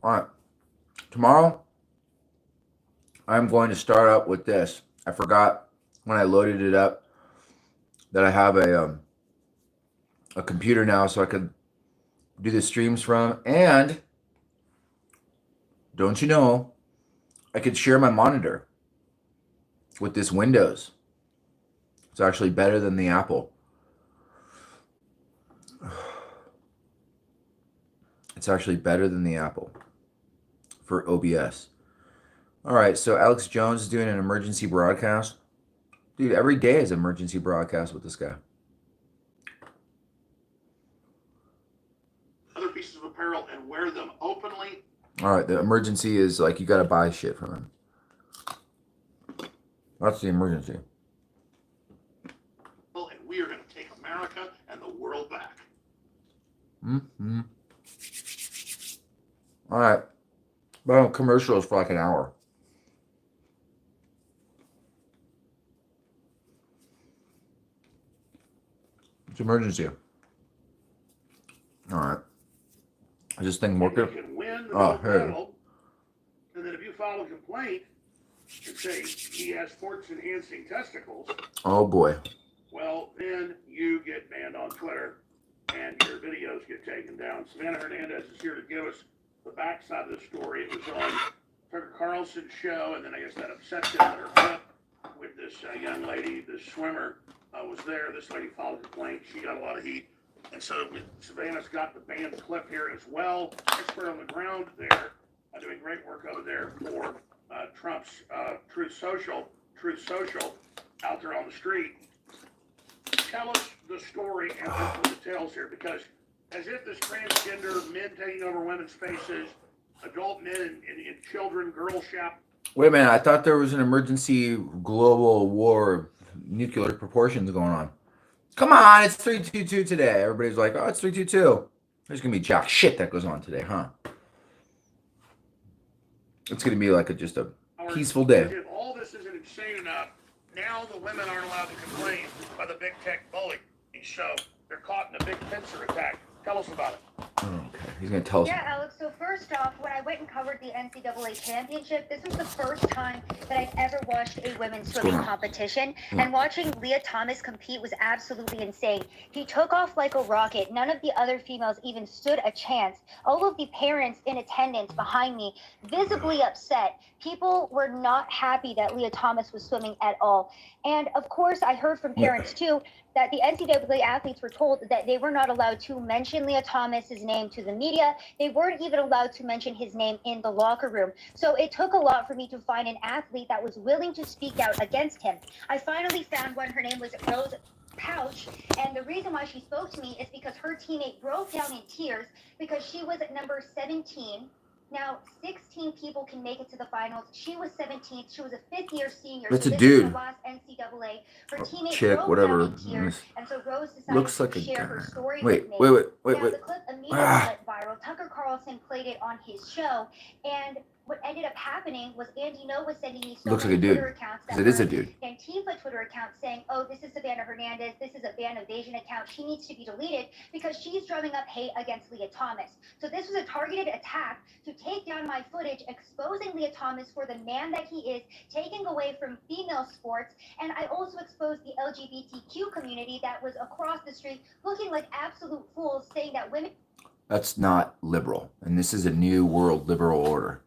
All right. Tomorrow, I'm going to start up with this. I forgot when I loaded it up that I have a computer now so I could do the streams from. And don't you know, I could share my monitor with this Windows. It's actually better than the Apple. It's actually better than the Apple for OBS. All right, so Alex Jones is doing an emergency broadcast. Dude, every day is emergency broadcast with this guy. Other pieces of apparel and wear them openly. All right, the emergency is like you got to buy shit from him. That's the emergency. And we are going to take America and the world back. Mm-hmm. All right. Well, commercials for like an hour. It's emergency. All right. Is this thing working? You can win the Oh, battle, and then if you file a complaint and say he has sports-enhancing testicles, oh boy. Well, then you get banned on Twitter, and your videos get taken down. Savannah Hernandez is here to give us the backside of the story. It was on Tucker Carlson's show, and then I guess that upset them in her clip with this young lady, this swimmer, was there. This lady filed a complaint. She got a lot of heat. And so Savannah's got the banned clip here as well. Expert on the ground there, doing great work over there for Trump's Truth Social, out there on the street. Tell us the story and the details here, because as if this transgender men taking over women's spaces, adult men and children, girl shop. Wait a minute. I thought there was an emergency global war, nuclear proportions going on. Come on, it's 322 today. Everybody's like, oh, it's 322. There's going to be jack shit that goes on today, huh? It's going to be like just a peaceful day. If all this isn't insane enough, now the women aren't allowed to complain by the big tech bully. So they're caught in a big pincer attack. Tell us about it. Okay, he's going to tell us. Yeah, Alex, so first off, when I went and covered the NCAA championship, this was the first time that I'd ever watched a women's swimming competition. And watching Leah Thomas compete was absolutely insane. He took off like a rocket. None of the other females even stood a chance. All of the parents in attendance behind me, visibly upset. People were not happy that Leah Thomas was swimming at all. And of course, I heard from parents too that the NCAA athletes were told that they were not allowed to mention Leah Thomas's name to the media. They weren't even allowed to mention his name in the locker room. So it took a lot for me to find an athlete that was willing to speak out against him. I finally found one. Her name was Rose Pouch, and the reason why she spoke to me is because her teammate broke down in tears because she was at number 17. Now, 16 people can make it to the finals. She was 17th. She was a fifth-year senior. That's so a this dude. Is the last NCAA. Her teammate chick, broke whatever. down in tears, and so Rose decided Looks like to a share guy. her story Wait. with me. Now, Wait. the clip immediately went viral. Tucker Carlson played it on his show, and what ended up happening was Andy Ngo was sending me so Looks many like a dude. Twitter accounts that It is a were dude. Antifa Twitter accounts saying, oh, this is Savannah Hernandez, this is a Ban Evasion account, she needs to be deleted because she's drumming up hate against Leah Thomas. So this was a targeted attack to take down my footage, exposing Leah Thomas for the man that he is, taking away from female sports, and I also exposed the LGBTQ community that was across the street looking like absolute fools, saying that women... That's not liberal, and this is a new world liberal order.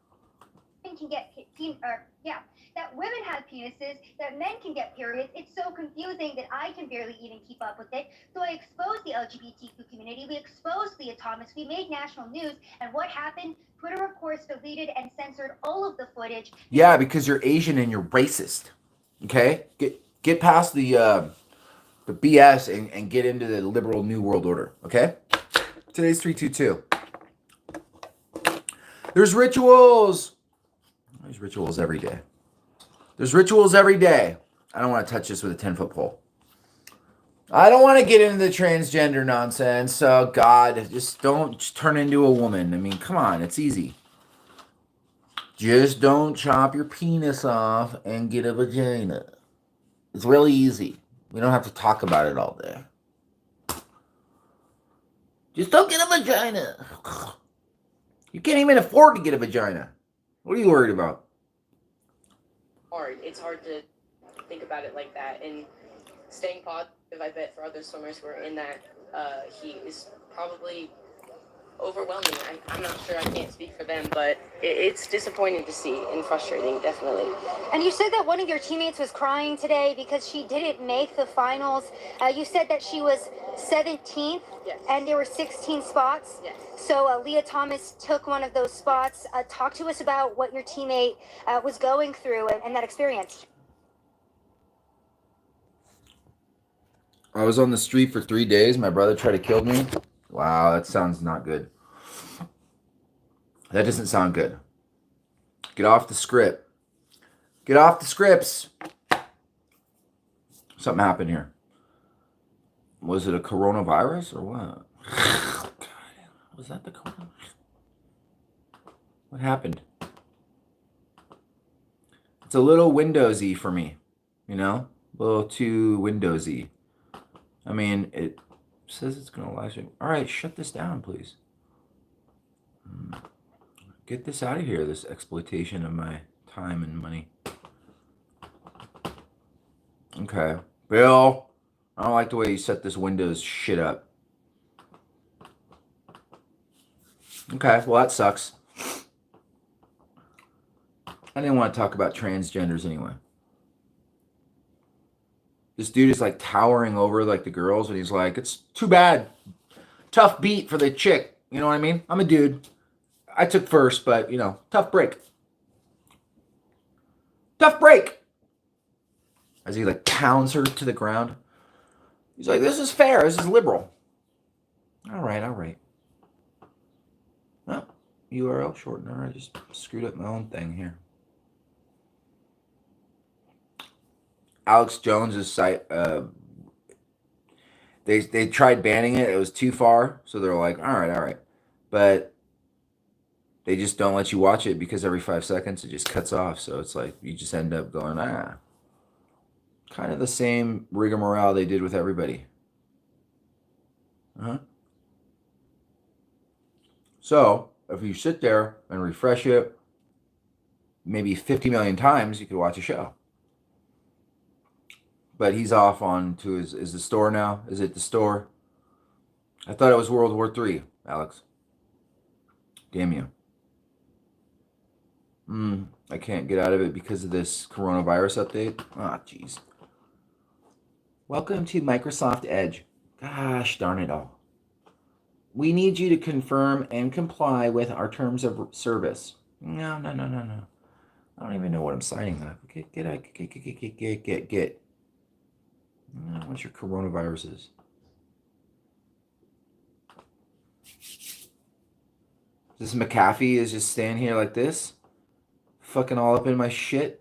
Can get that women have penises, that men can get periods. It's so confusing that I can barely even keep up with it. So I exposed the LGBTQ community. We exposed Leah Thomas. We made national news. And what happened? Twitter, of course, deleted and censored all of the footage. Yeah, because you're Asian and you're racist. Okay, get past the BS and get into the liberal new world order. Okay, today's 322. There's rituals. There's rituals every day. There's rituals every day. I don't want to touch this with a 10-foot pole. I don't want to get into the transgender nonsense. Oh, God, just don't turn into a woman. I mean, come on, it's easy. Just don't chop your penis off and get a vagina. It's really easy. We don't have to talk about it all day. Just don't get a vagina. You can't even afford to get a vagina. What are you worried about? It's hard to think about it like that. And staying positive, I bet, for other swimmers who are in that heat is probably overwhelming. I'm not sure, I can't speak for them, but it's disappointing to see and frustrating, definitely. And you said that one of your teammates was crying today because she didn't make the finals. You said that she was 17th, Yes. and there were 16 spots. Yes. So Leah Thomas took one of those spots. Talk to us about what your teammate was going through and that experience. I was on the street for 3 days. My brother tried to kill me. Wow, that sounds not good. That doesn't sound good. Get off the script. Get off the scripts. Something happened here. Was it a coronavirus or what? God, was that the coronavirus? What happened? It's a little Windowsy for me, you know? A little too Windowsy. I mean, it says it's going to last you. All right, shut this down, please. Get this out of here, this exploitation of my time and money. Okay. Bill, I don't like the way you set this Windows shit up. Okay, well, that sucks. I didn't want to talk about transgenders anyway. This dude is like towering over like the girls, and he's like, it's too bad. Tough beat for the chick. You know what I mean? I'm a dude. I took first, but, you know, tough break. Tough break. As he like pounds her to the ground. He's like, this is fair. This is liberal. All right, all right. Oh, URL shortener. I just screwed up my own thing here. Alex Jones's site, they tried banning it. It was too far. So they're like, all right. But they just don't let you watch it because every 5 seconds it just cuts off. So it's like you just end up going, kind of the same rigmarole they did with everybody. So if you sit there and refresh it maybe 50 million times, you could watch a show. But he's off on to is the store now? Is it the store? I thought it was World War III, Alex. Damn you. I can't get out of it because of this coronavirus update. Jeez. Welcome to Microsoft Edge. Gosh darn it all. We need you to confirm and comply with our terms of service. No. I don't even know what I'm signing up. Get. What's your coronaviruses? This McAfee is just standing here like this, fucking all up in my shit.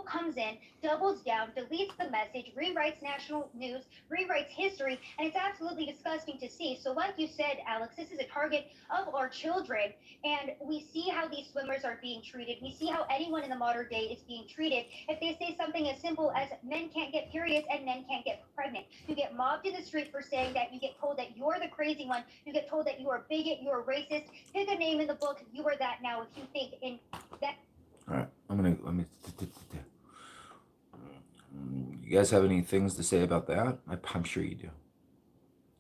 Comes in, doubles down, deletes the message, rewrites national news, rewrites history, and it's absolutely disgusting to see. So like you said, Alex, this is a target of our children, and we see how these swimmers are being treated. We see how anyone in the modern day is being treated. If they say something as simple as men can't get periods and men can't get pregnant, you get mobbed in the street for saying that. You get told that you're the crazy one. You get told that you are a bigot, you're a racist. Pick a name in the book. You are that now if you think in that. All right, you guys have any things to say about that? I'm sure you do.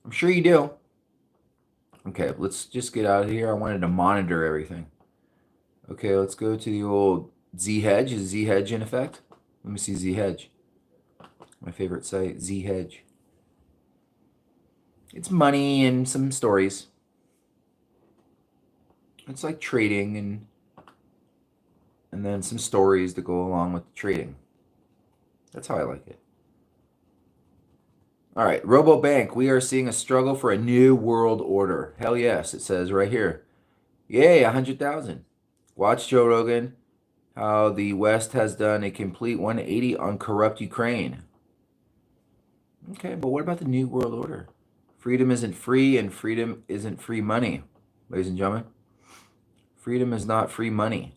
I'm sure you do. Okay, let's just get out of here. I wanted to monitor everything. Okay, let's go to the old Z-Hedge. Is Z-Hedge in effect? Let me see Z-Hedge. My favorite site, Z-Hedge. It's money and some stories. It's like trading and then some stories that go along with the trading. That's how I like it. All right, RoboBank, we are seeing a struggle for a new world order. Hell yes, it says right here. Yay, 100,000. Watch Joe Rogan, how the West has done a complete 180 on corrupt Ukraine. Okay, but what about the new world order? Freedom isn't free, and freedom isn't free money, ladies and gentlemen. Freedom is not free money.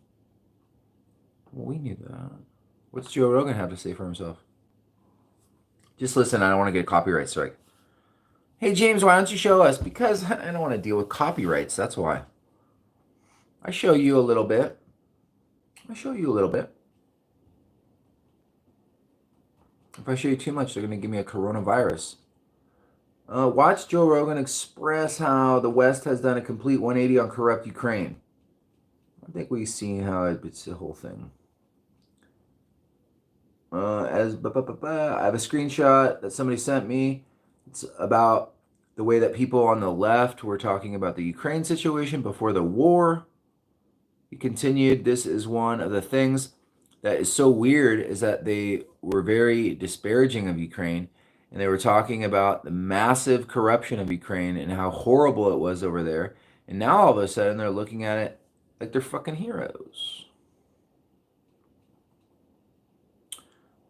Well, we knew that. What's Joe Rogan have to say for himself? Just listen, I don't want to get a copyright strike. Hey, James, why don't you show us? Because I don't want to deal with copyrights, that's why. I show you a little bit. I show you a little bit. If I show you too much, they're going to give me a coronavirus. Watch Joe Rogan express how the West has done a complete 180 on corrupt Ukraine. I think we've seen how it's the whole thing. I have a screenshot that somebody sent me. It's about the way that people on the left were talking about the Ukraine situation before the war. He continued, this is one of the things that is so weird is that they were very disparaging of Ukraine, and they were talking about the massive corruption of Ukraine and how horrible it was over there. And now all of a sudden they're looking at it like they're fucking heroes.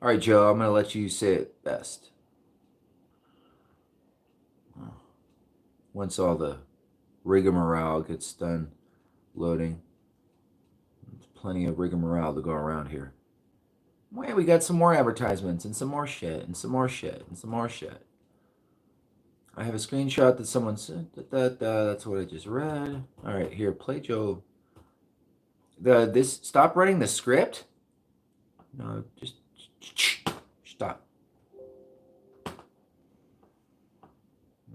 All right, Joe, I'm going to let you say it best. Once all the rigmarole gets done loading. There's plenty of rigmarole to go around here. Wait, we got some more advertisements and some more shit and some more shit and some more shit. I have a screenshot that someone sent. That's what I just read. All right, here, play Joe. Stop writing the script. No, just stop.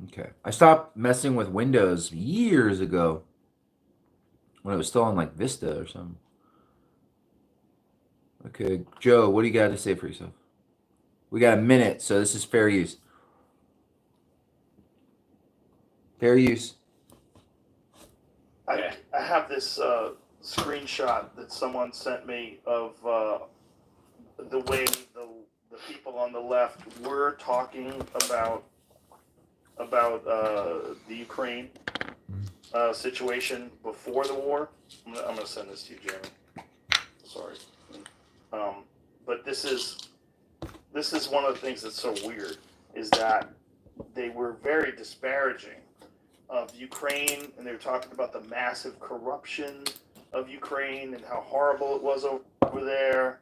Okay, I stopped messing with Windows years ago when it was still on like Vista or something. Okay, Joe, what do you got to say for yourself? We got a minute, so this is fair use. Fair use. I have this screenshot that someone sent me of the way the people on the left were talking about the Ukraine situation before the war. I'm gonna send this to you, Jeremy. Sorry. But this is one of the things that's so weird is that they were very disparaging of Ukraine, and they were talking about the massive corruption of Ukraine and how horrible it was over there.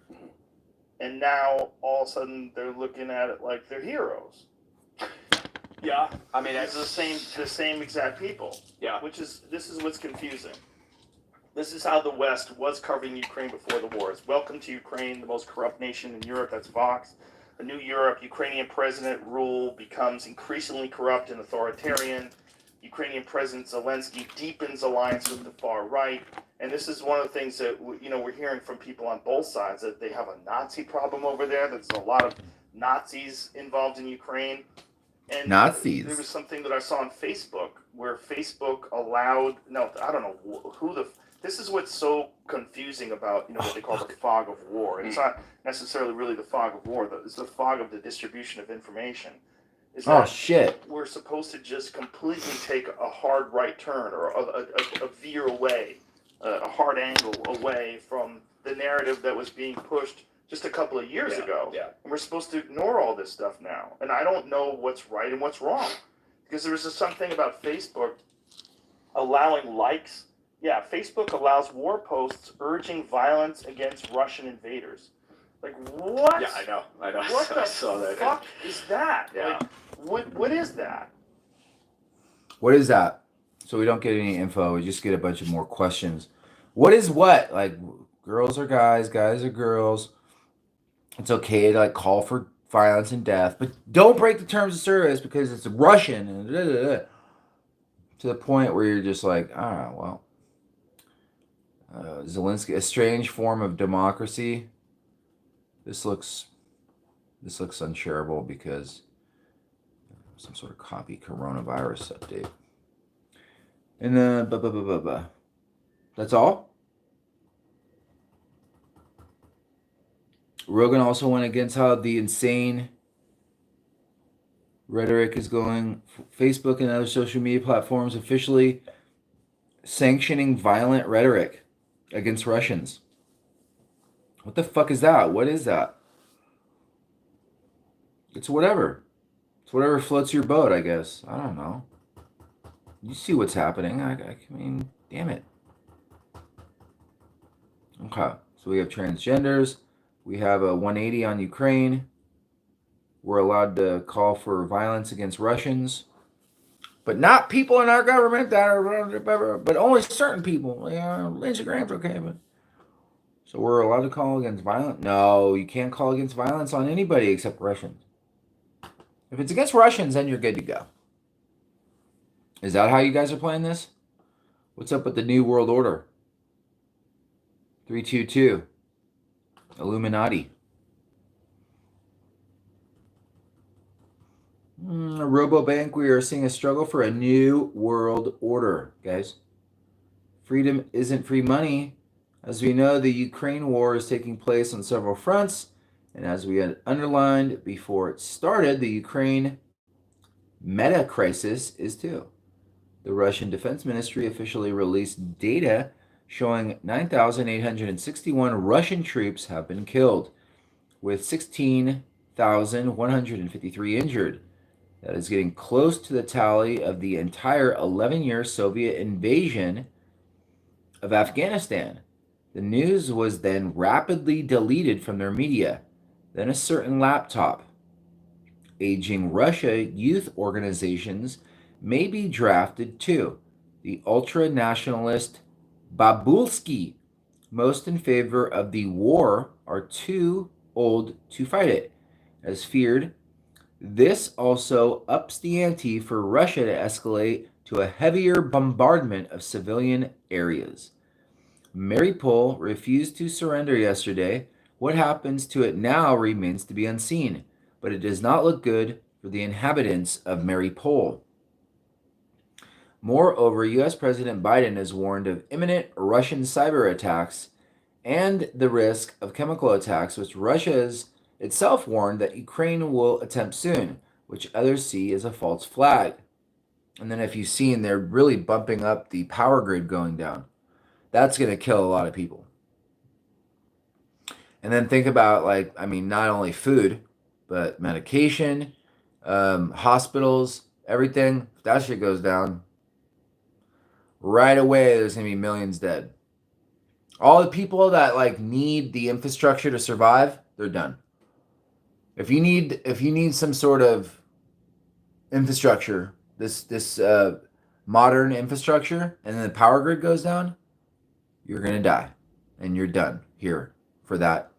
And now all of a sudden they're looking at it like they're heroes. Yeah, I mean It's the same exact people. Yeah. This is what's confusing. This is how the West was covering Ukraine before the war. It's welcome to Ukraine, the most corrupt nation in Europe. That's Vox. The new Europe, Ukrainian president rule becomes increasingly corrupt and authoritarian. Ukrainian President Zelensky deepens alliance with the far right. And this is one of the things that we're hearing from people on both sides, that they have a Nazi problem over there. There's a lot of Nazis involved in Ukraine. And Nazis. There was something that I saw on Facebook where Facebook allowed, I don't know who this is what's so confusing about, what they call the fog of war. It's not necessarily really the fog of war, it's the fog of the distribution of information. Oh, shit. We're supposed to just completely take a hard right turn or a veer away, a hard angle away from the narrative that was being pushed just a couple of years ago. Yeah. And we're supposed to ignore all this stuff now. And I don't know what's right and what's wrong. Because there was something about Facebook allowing likes. Yeah, Facebook allows war posts urging violence against Russian invaders. Like, what? Yeah, I know. What I the saw that. fuck is that? Yeah. Like, what is that? What is that? So we don't get any info. We just get a bunch of more questions. What is what? Like, girls are guys, guys are girls. It's okay to call for violence and death, but don't break the terms of service because it's Russian and to the point where you're just like, well, Zelensky, a strange form of democracy. This looks unshareable because some sort of copy coronavirus update. And that's all. Rogan also went against how the insane rhetoric is going. Facebook and other social media platforms officially sanctioning violent rhetoric against Russians. What the fuck is that? What is that? It's whatever. It's whatever floats your boat, I guess. I don't know. You see what's happening. I mean, damn it. Okay, so we have transgenders. We have a 180 on Ukraine. We're allowed to call for violence against Russians. But not people in our government that are, but only certain people. Yeah, Lindsey Graham's okay, but so we're allowed to call against violence? No, you can't call against violence on anybody except Russians. If it's against Russians, then you're good to go. Is that how you guys are playing this? What's up with the New World Order? 322. Illuminati. Robobank, we are seeing a struggle for a new world order, guys. Freedom isn't free money. As we know, the Ukraine war is taking place on several fronts, and as we had underlined before it started, the Ukraine meta crisis is too. The Russian Defense Ministry officially released data showing 9,861 Russian troops have been killed, with 16,153 injured. That is getting close to the tally of the entire 11-year Soviet invasion of Afghanistan. The news was then rapidly deleted from their media. Then a certain laptop. Aging Russia youth organizations may be drafted too. The ultra-nationalist Babulski, most in favor of the war, are too old to fight it. As feared, this also ups the ante for Russia to escalate to a heavier bombardment of civilian areas. Mariupol refused to surrender yesterday. What happens to it now remains to be unseen, but it does not look good for the inhabitants of Mariupol. Moreover, U.S. President Biden has warned of imminent Russian cyber attacks and the risk of chemical attacks, which Russia has itself warned that Ukraine will attempt soon, which others see as a false flag. And then if you've seen, they're really bumping up the power grid going down. That's going to kill a lot of people. And then think about, not only food, but medication, hospitals, everything. If that shit goes down, right away there's going to be millions dead. All the people that need the infrastructure to survive, they're done. If you need some sort of infrastructure, this modern infrastructure, and then the power grid goes down, you're gonna die, and you're done here for that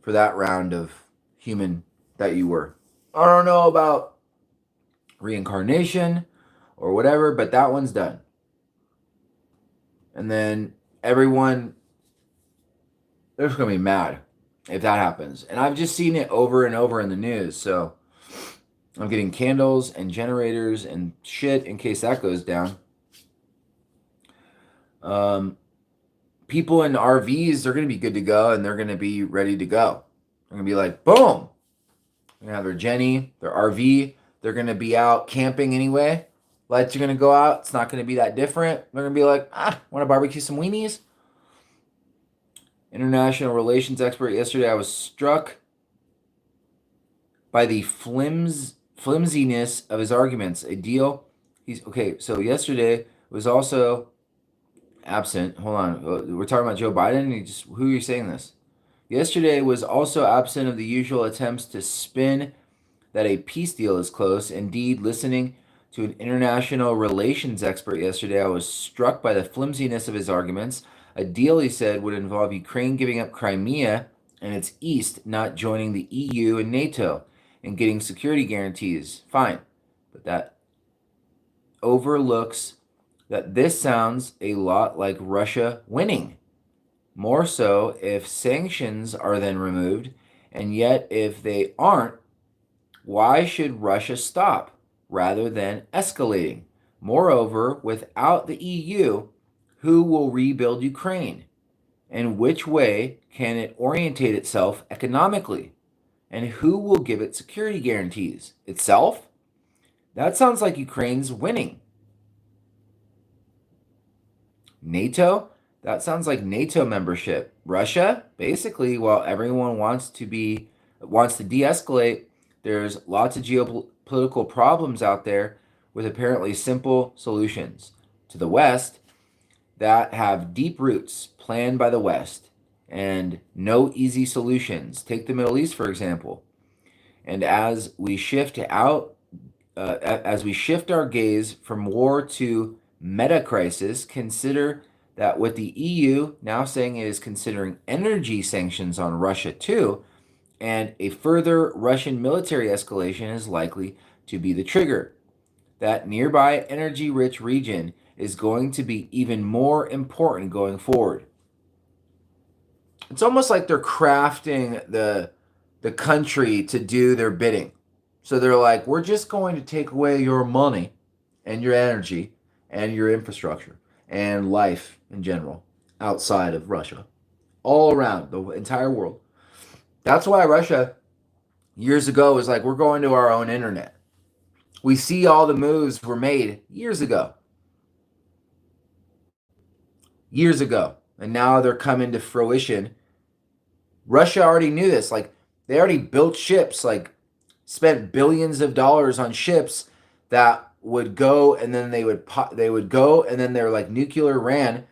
round of human that you were. I don't know about reincarnation or whatever, but that one's done. And then everyone, they're just gonna be mad if that happens. And I've just seen it over and over in the news, so I'm getting candles and generators and shit in case that goes down. People in RVs, they're going to be good to go, and they're going to be ready to go. They're going to be like, boom. They're going to have their Jenny, their RV. They're going to be out camping anyway. Lights are going to go out. It's not going to be that different. They're going to be like, want to barbecue some weenies? International relations expert yesterday, I was struck by the flimsiness of his arguments. A deal. So yesterday was also absent. Hold on. We're talking about Joe Biden. Who are you saying this? Yesterday was also absent of the usual attempts to spin that a peace deal is close. Indeed, listening to an international relations expert yesterday, I was struck by the flimsiness of his arguments. A deal, he said, would involve Ukraine giving up Crimea and its east, not joining the EU and NATO, and getting security guarantees. Fine. But that overlooks that this sounds a lot like Russia winning. More so if sanctions are then removed, and yet if they aren't, why should Russia stop rather than escalating? Moreover, without the EU, who will rebuild Ukraine? And which way can it orientate itself economically? And who will give it security guarantees? Itself? That sounds like Ukraine's winning. NATO? That sounds like NATO membership. Russia? Basically, while everyone wants to de-escalate, there's lots of geopolitical problems out there with apparently simple solutions. To the West, that have deep roots planned by the West and no easy solutions. Take the Middle East, for example. And as we shift out as we shift our gaze from war to meta crisis, consider that with the EU now saying it is considering energy sanctions on Russia too, and a further Russian military escalation is likely to be the trigger. That nearby energy-rich region is going to be even more important going forward. It's almost like they're crafting the country to do their bidding. So they're like, we're just going to take away your money and your energy and your infrastructure and life in general outside of Russia, all around the entire world. That's why Russia years ago was like, we're going to our own internet. We see all the moves were made years ago. Years ago. And now they're coming to fruition. Russia already knew this. Like, they already built ships, like, spent billions of dollars on ships that would go, and then they would go, and then they're like nuclear ran,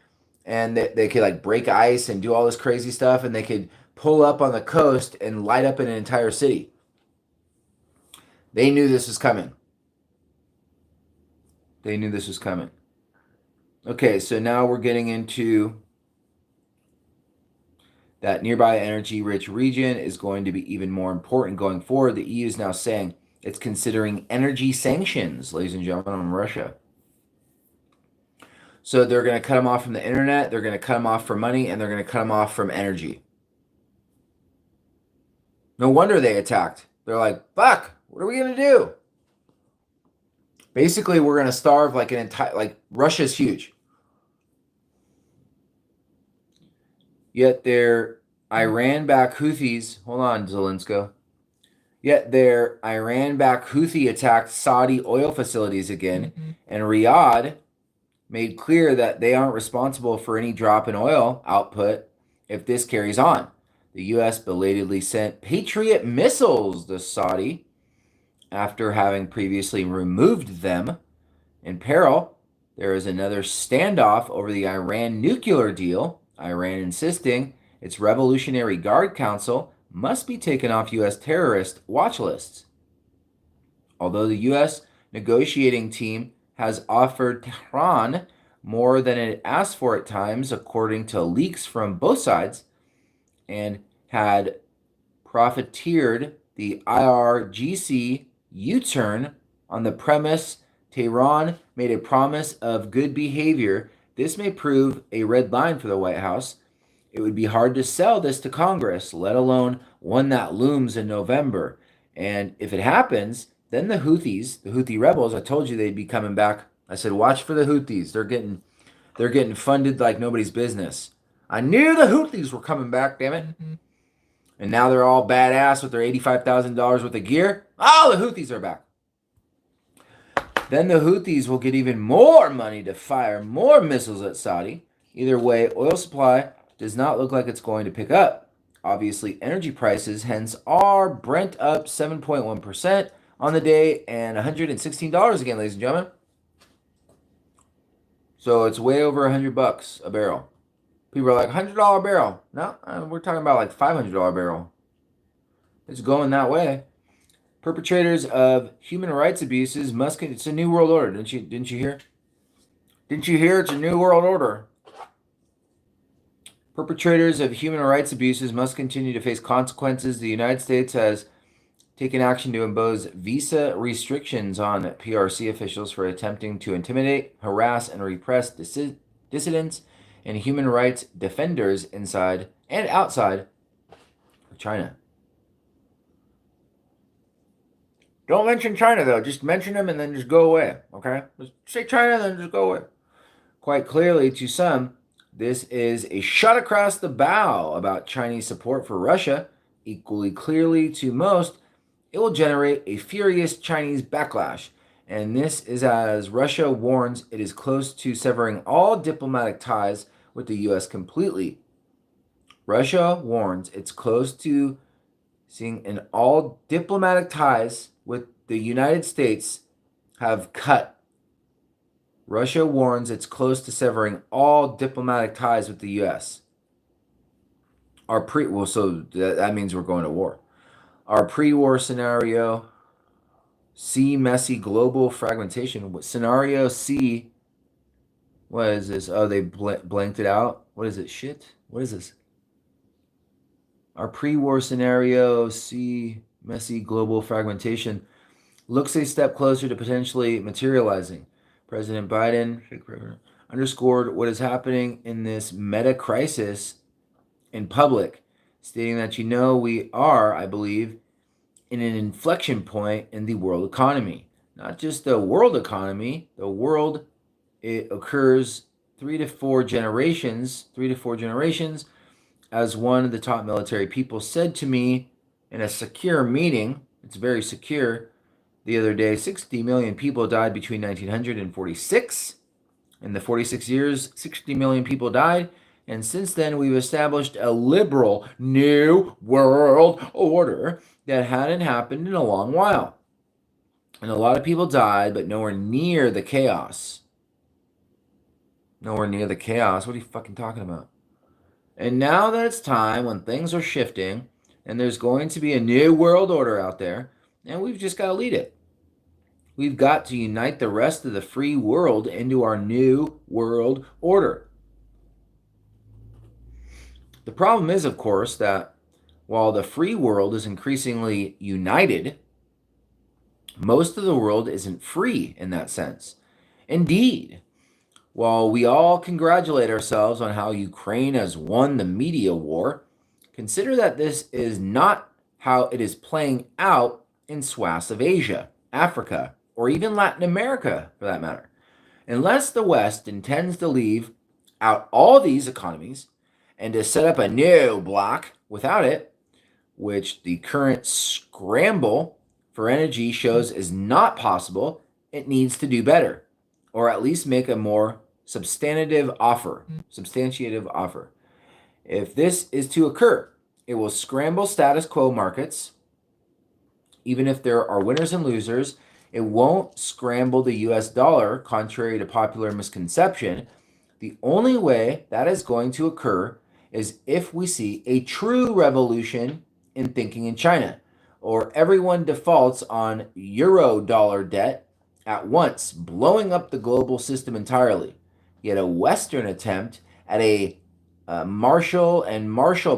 and they could like break ice and do all this crazy stuff, and they could pull up on the coast and light up an entire city. They knew this was coming. They knew this was coming. Okay, so now we're getting into that nearby energy-rich region is going to be even more important going forward. The EU is now saying it's considering energy sanctions, ladies and gentlemen, on Russia. So they're going to cut them off from the internet, they're going to cut them off from money, and they're going to cut them off from energy. No wonder they attacked. They're like, fuck, what are we going to do? Basically, we're going to starve like an entire, like, Russia's huge. Yet their Iran-backed Houthis, hold on, Zelensko. Yet their Iran-backed Houthi attacked Saudi oil facilities again, and Riyadh made clear that they aren't responsible for any drop in oil output if this carries on. The U.S. belatedly sent Patriot missiles to Saudi after having previously removed them. In peril, there is another standoff over the Iran nuclear deal, Iran insisting its Revolutionary Guard Council must be taken off U.S. terrorist watch lists. Although the U.S. negotiating team has offered Tehran more than it asked for at times, according to leaks from both sides, and had profiteered the IRGC U-turn on the premise Tehran made a promise of good behavior, this may prove a red line for the White House. It would be hard to sell this to Congress, let alone one that looms in November. And if it happens, then the Houthis, the Houthi rebels, I told you they'd be coming back. I said, watch for the Houthis. They're getting funded like nobody's business. I knew the Houthis were coming back, damn it. And now they're all badass with their $85,000 worth of gear. Oh, the Houthis are back. Then the Houthis will get even more money to fire more missiles at Saudi. Either way, oil supply does not look like it's going to pick up. Obviously, energy prices, hence, are Brent up 7.1% on the day and $116 again, ladies and gentlemen. So it's way over $100 a barrel. People are like, $100 barrel. No, we're talking about like $500 barrel. It's going that way. Perpetrators of human rights abuses must. It's a new world order. Didn't you hear? Didn't you hear? It's a new world order. Perpetrators of human rights abuses must continue to face consequences. The United States has taken action to impose visa restrictions on PRC officials for attempting to intimidate, harass, and repress dissidents and human rights defenders inside and outside of China. Don't mention China, though. Just mention them and then just go away, okay? Just say China and then just go away. Quite clearly, to some, this is a shot across the bow about Chinese support for Russia. Equally clearly to most, it will generate a furious Chinese backlash. And this is as Russia warns it is close to severing all diplomatic ties with the U.S. completely. Russia warns it's close to seeing an all diplomatic ties with the United States have cut. Russia warns it's close to severing all diplomatic ties with the U.S. So that means we're going to war. Our pre-war scenario C, messy global fragmentation. Scenario C, what is this? Oh, they blanked it out. What is it? Shit. What is this? Our pre-war scenario C, messy global fragmentation, looks a step closer to potentially materializing. President Biden underscored what is happening in this meta crisis in public, stating that we are, I believe, in an inflection point in the world economy. Not just the world economy, the world, it occurs 3 to 4 generations, as one of the top military people said to me in a secure meeting. It's very secure. The other day, 60 million people died between 1900 and 46. In the 46 years, 60 million people died. And since then, we've established a liberal new world order that hadn't happened in a long while. And a lot of people died, but nowhere near the chaos. Nowhere near the chaos. What are you fucking talking about? And now that it's time when things are shifting and there's going to be a new world order out there, and we've just got to lead it. We've got to unite the rest of the free world into our new world order. The problem is, of course, that while the free world is increasingly united, most of the world isn't free in that sense. Indeed, while we all congratulate ourselves on how Ukraine has won the media war, consider that this is not how it is playing out in swaths of Asia, Africa, or even Latin America, for that matter. Unless the West intends to leave out all these economies and to set up a new bloc without it, which the current scramble for energy shows is not possible, it needs to do better, or at least make a more substantiative offer. If this is to occur, it will scramble status quo markets. Even if there are winners and losers, it won't scramble the US dollar, contrary to popular misconception. The only way that is going to occur is if we see a true revolution in thinking in China, or everyone defaults on euro dollar debt at once, blowing up the global system entirely. Yet a Western attempt at a Marshall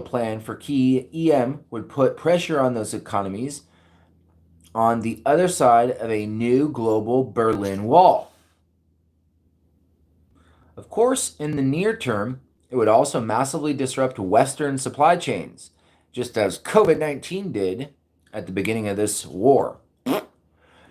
Plan for key EM would put pressure on those economies on the other side of a new global Berlin Wall. Of course, in the near term, it would also massively disrupt Western supply chains, just as COVID-19 did at the beginning of this war.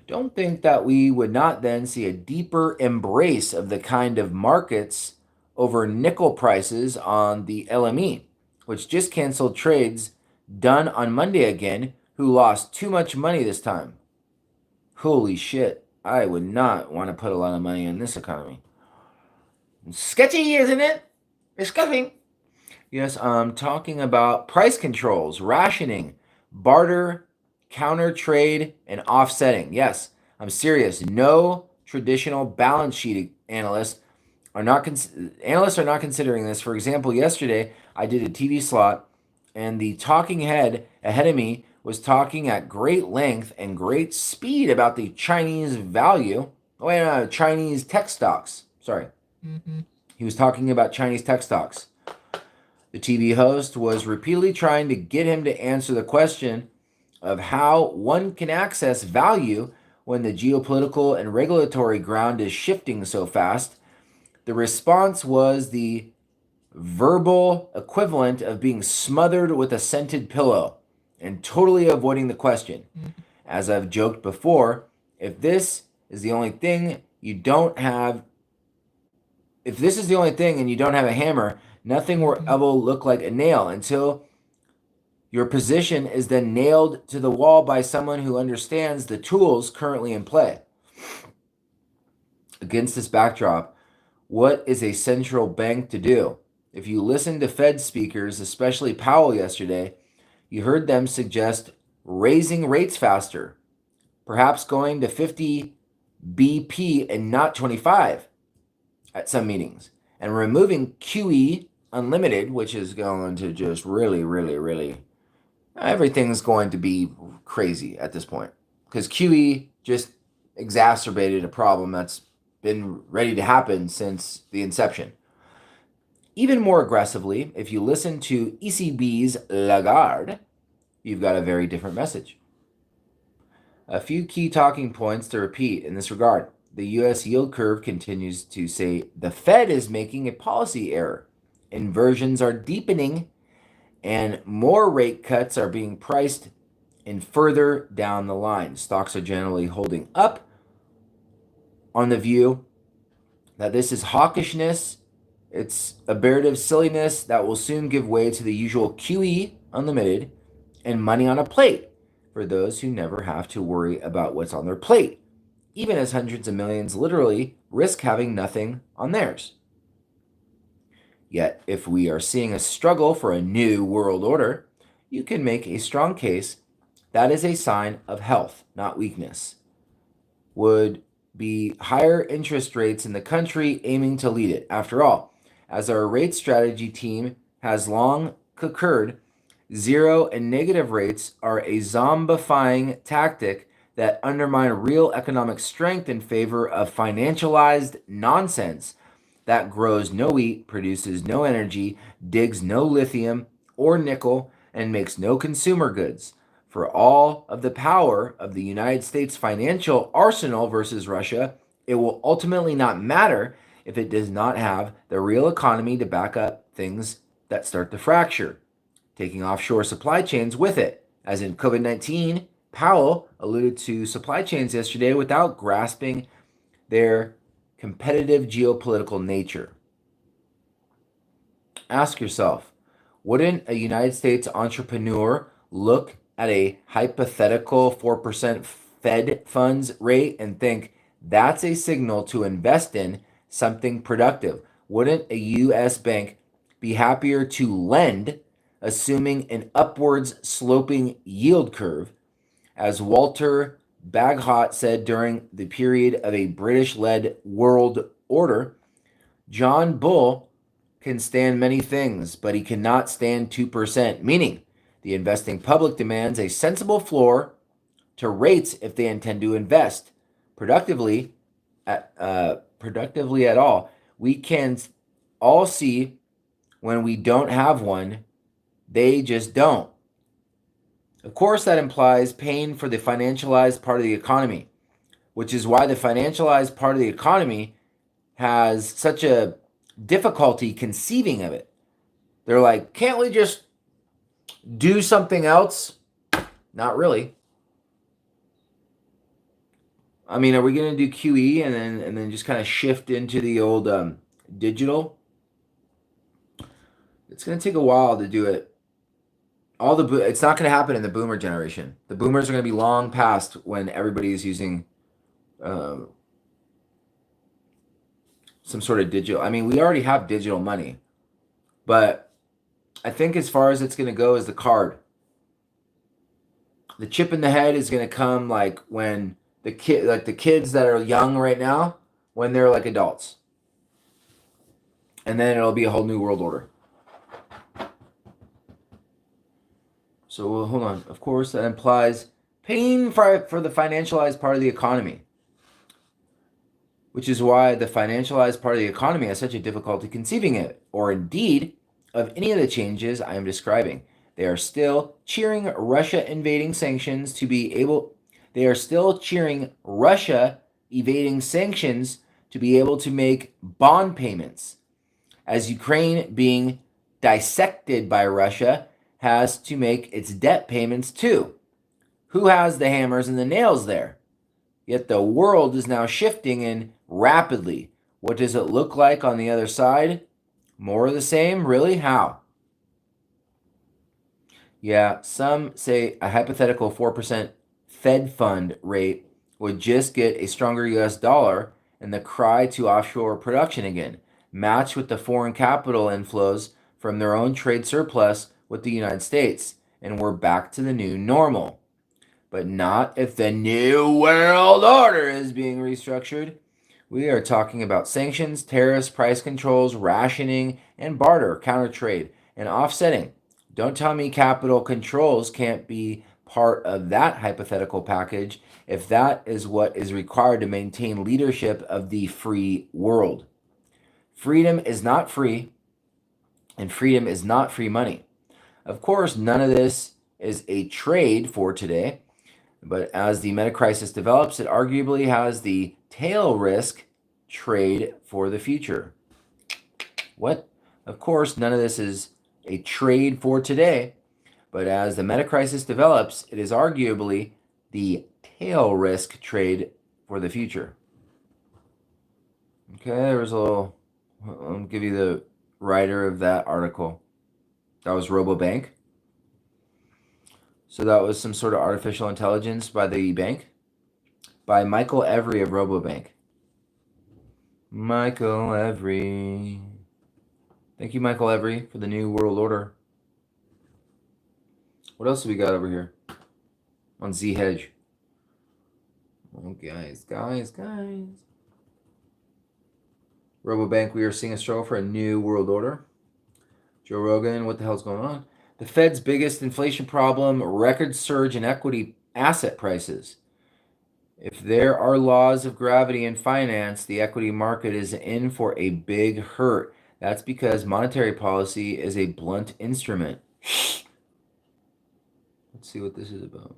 Don't think that we would not then see a deeper embrace of the kind of markets over nickel prices on the LME, which just canceled trades done on Monday again, who lost too much money this time. Holy shit, I would not want to put a lot of money in this economy. Sketchy, isn't it? It's sketchy. Yes, I'm talking about price controls, rationing, barter, counter trade, and offsetting. Yes, I'm serious. No traditional balance sheet analysts are not considering this. For example, yesterday I did a TV slot, and the talking head ahead of me was talking at great length and great speed about the Chinese Chinese tech stocks. Sorry. He was talking about Chinese tech stocks. The TV host was repeatedly trying to get him to answer the question of how one can access value when the geopolitical and regulatory ground is shifting so fast. The response was the verbal equivalent of being smothered with a scented pillow and totally avoiding the question. As I've joked before, if this is the only thing and you don't have a hammer, nothing will look like a nail until your position is then nailed to the wall by someone who understands the tools currently in play. Against this backdrop, what is a central bank to do? If you listen to Fed speakers, especially Powell yesterday, you heard them suggest raising rates faster, perhaps going to 50 BP and not 25 at some meetings, and removing QE unlimited, which is going to just really, everything's going to be crazy at this point, because QE just exacerbated a problem that's been ready to happen since the inception. Even more aggressively, if you listen to ECB's Lagarde, you've got a very different message. A few key talking points to repeat in this regard. The U.S. yield curve continues to say the Fed is making a policy error. Inversions are deepening, and more rate cuts are being priced in further down the line. Stocks are generally holding up on the view that this is hawkishness. It's aberrative silliness that will soon give way to the usual QE unlimited and money on a plate for those who never have to worry about what's on their plate, even as hundreds of millions literally risk having nothing on theirs. Yet, if we are seeing a struggle for a new world order, you can make a strong case that is a sign of health, not weakness. Would be higher interest rates in the country aiming to lead it. After all, as our rate strategy team has long concurred, zero and negative rates are a zombifying tactic that undermine real economic strength in favor of financialized nonsense that grows no wheat, produces no energy, digs no lithium or nickel, and makes no consumer goods. For all of the power of the United States financial arsenal versus Russia, it will ultimately not matter if it does not have the real economy to back up things that start to fracture, taking offshore supply chains with it. As in COVID-19, Powell alluded to supply chains yesterday without grasping their competitive geopolitical nature. Ask yourself, wouldn't a United States entrepreneur look at a hypothetical 4% Fed funds rate and think that's a signal to invest in something productive? Wouldn't a U.S. bank be happier to lend, assuming an upwards sloping yield curve? As Walter Bagehot said during the period of a British-led world order, John Bull can stand many things, but he cannot stand 2%, meaning the investing public demands a sensible floor to rates if they intend to invest productively at all. We can all see when we don't have one, they just don't. Of course, that implies pain for the financialized part of the economy, which is why the financialized part of the economy has such a difficulty conceiving of it. They're like, can't we just do something else? Not really. I mean, are we going to do QE and then just kind of shift into the old digital? It's going to take a while to do it. It's not going to happen in the boomer generation. The boomers are going to be long past when everybody is using some sort of digital. I mean, we already have digital money, but I think as far as it's going to go is the card. The chip in the head is going to come like when the kids that are young right now, when they're like adults, and then it'll be a whole new world order. So hold on. Of course, that implies pain for the financialized part of the economy, which is why the financialized part of the economy has such a difficulty conceiving it, or indeed of any of the changes I am describing. They are still cheering Russia invading sanctions to be able. They are still cheering Russia evading sanctions to be able to make bond payments, as Ukraine being dissected by Russia has to make its debt payments too. Who has the hammers and the nails there? Yet the world is now shifting and rapidly. What does it look like on the other side? More of the same? Really? How? Yeah, some say a hypothetical 4% Fed fund rate would just get a stronger US dollar and the cry to offshore production again, matched with the foreign capital inflows from their own trade surplus with the United States, and we're back to the new normal. But not if the new world order is being restructured. We are talking about sanctions, tariffs, price controls, rationing, and barter, counter trade, and offsetting. Don't tell me capital controls can't be part of that hypothetical package if that is what is required to maintain leadership of the free world. Freedom is not free, and freedom is not free money. Of course, none of this is a trade for today, but as the meta crisis develops, it arguably has the tail risk trade for the future. What? Of course, none of this is a trade for today, but as the meta crisis develops, it is arguably the tail risk trade for the future. Okay, there was a little, I'll give you the writer of that article. That was RoboBank. So that was some sort of artificial intelligence by the bank, by Michael Every of RoboBank. Michael Every. Thank you, Michael Every, for the new world order. What else do we got over here on Z Hedge? Oh, guys. RoboBank, we are seeing a struggle for a new world order. Joe Rogan, what the hell's going on? The Fed's biggest inflation problem, record surge in equity asset prices. If there are laws of gravity in finance, the equity market is in for a big hurt. That's because monetary policy is a blunt instrument. Let's see what this is about.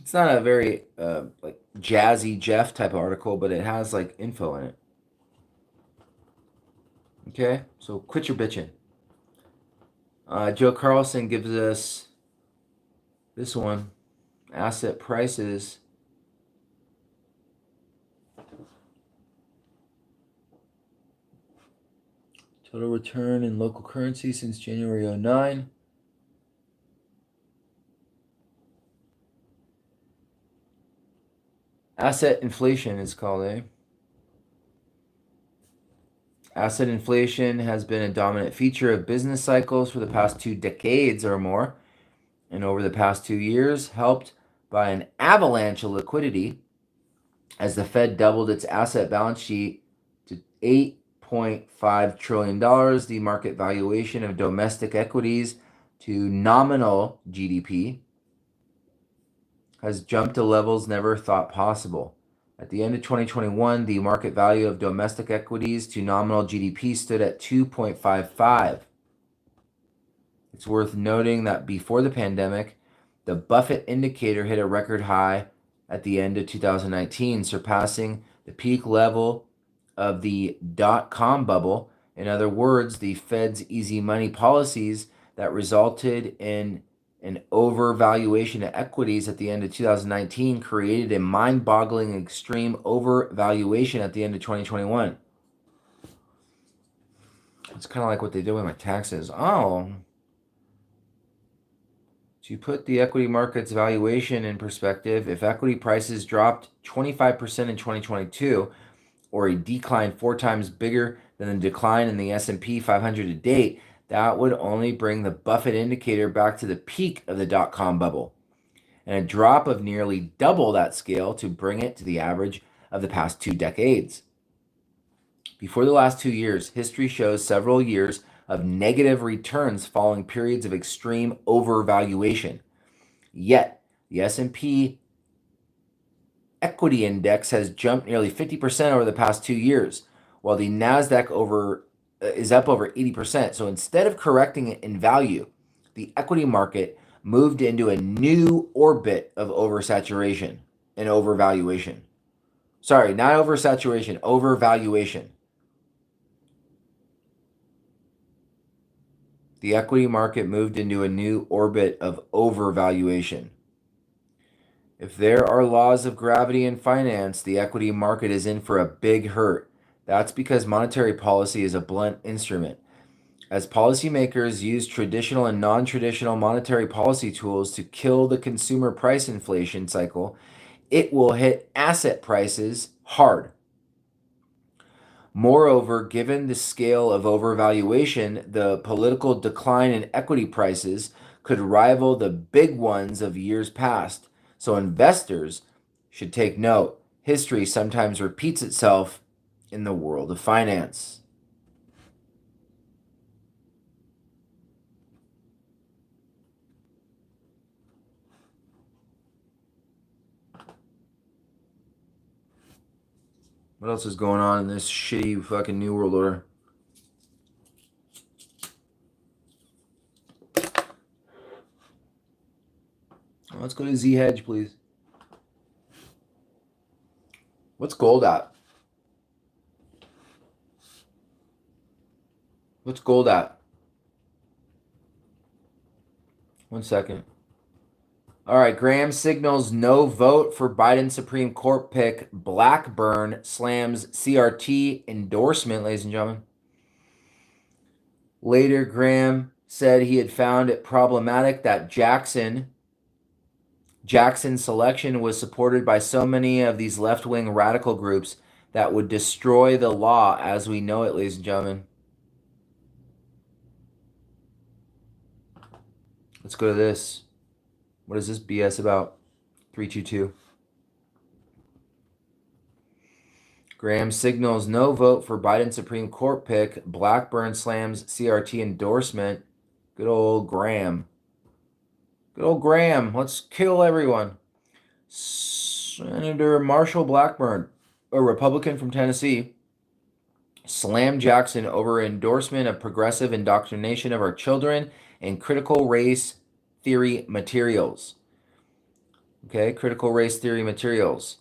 It's not a very like Jazzy Jeff type of article, but it has like info in it. Okay, so quit your bitching. Joe Carlson gives us this one. Asset prices. Total return in local currency since January 2009. Asset inflation is called, eh? Asset inflation has been a dominant feature of business cycles for the past 2 decades or more, and over the past 2 years, helped by an avalanche of liquidity as the Fed doubled its asset balance sheet to $8.5 trillion, the market valuation of domestic equities to nominal GDP has jumped to levels never thought possible. At the end of 2021, the market value of domestic equities to nominal GDP stood at 2.55. It's worth noting that before the pandemic, the Buffett indicator hit a record high at the end of 2019, surpassing the peak level of the dot-com bubble. In other words, the Fed's easy money policies that resulted in an overvaluation of equities at the end of 2019 created a mind-boggling extreme overvaluation at the end of 2021. It's kind of like what they did with my taxes. Oh. To put the equity market's valuation in perspective, if equity prices dropped 25% in 2022, or a decline 4 times bigger than the decline in the S&P 500 to date, that would only bring the Buffett indicator back to the peak of the dot-com bubble, and a drop of nearly double that scale to bring it to the average of the past 2 decades. Before the last 2 years, history shows several years of negative returns following periods of extreme overvaluation. Yet, the S&P equity index has jumped nearly 50% over the past 2 years, while the NASDAQ is up over 80%. So instead of correcting it in value, the equity market moved into a new orbit of oversaturation and overvaluation. Sorry, not oversaturation, overvaluation. The equity market moved into a new orbit of overvaluation. If there are laws of gravity in finance, the equity market is in for a big hurt. That's because monetary policy is a blunt instrument. As policymakers use traditional and non-traditional monetary policy tools to kill the consumer price inflation cycle, it will hit asset prices hard. Moreover, given the scale of overvaluation, the political decline in equity prices could rival the big ones of years past. So investors should take note. History sometimes repeats itself in the world of finance. What else is going on in this shitty fucking New World Order? Let's go to Z Hedge, please. What's gold at? What's gold at? 1 second. All right, Graham signals no vote for Biden Supreme Court pick. Blackburn slams CRT endorsement, ladies and gentlemen. Later, Graham said he had found it problematic that Jackson's selection was supported by so many of these left-wing radical groups that would destroy the law as we know it, ladies and gentlemen. Let's go to this. What is this BS about? 322. Graham signals no vote for Biden Supreme Court pick. Blackburn slams CRT endorsement. Good old Graham. Good old Graham. Let's kill everyone. Senator Marshall Blackburn, a Republican from Tennessee, slammed Jackson over endorsement of progressive indoctrination of our children and critical race theory materials. Okay, critical race theory materials.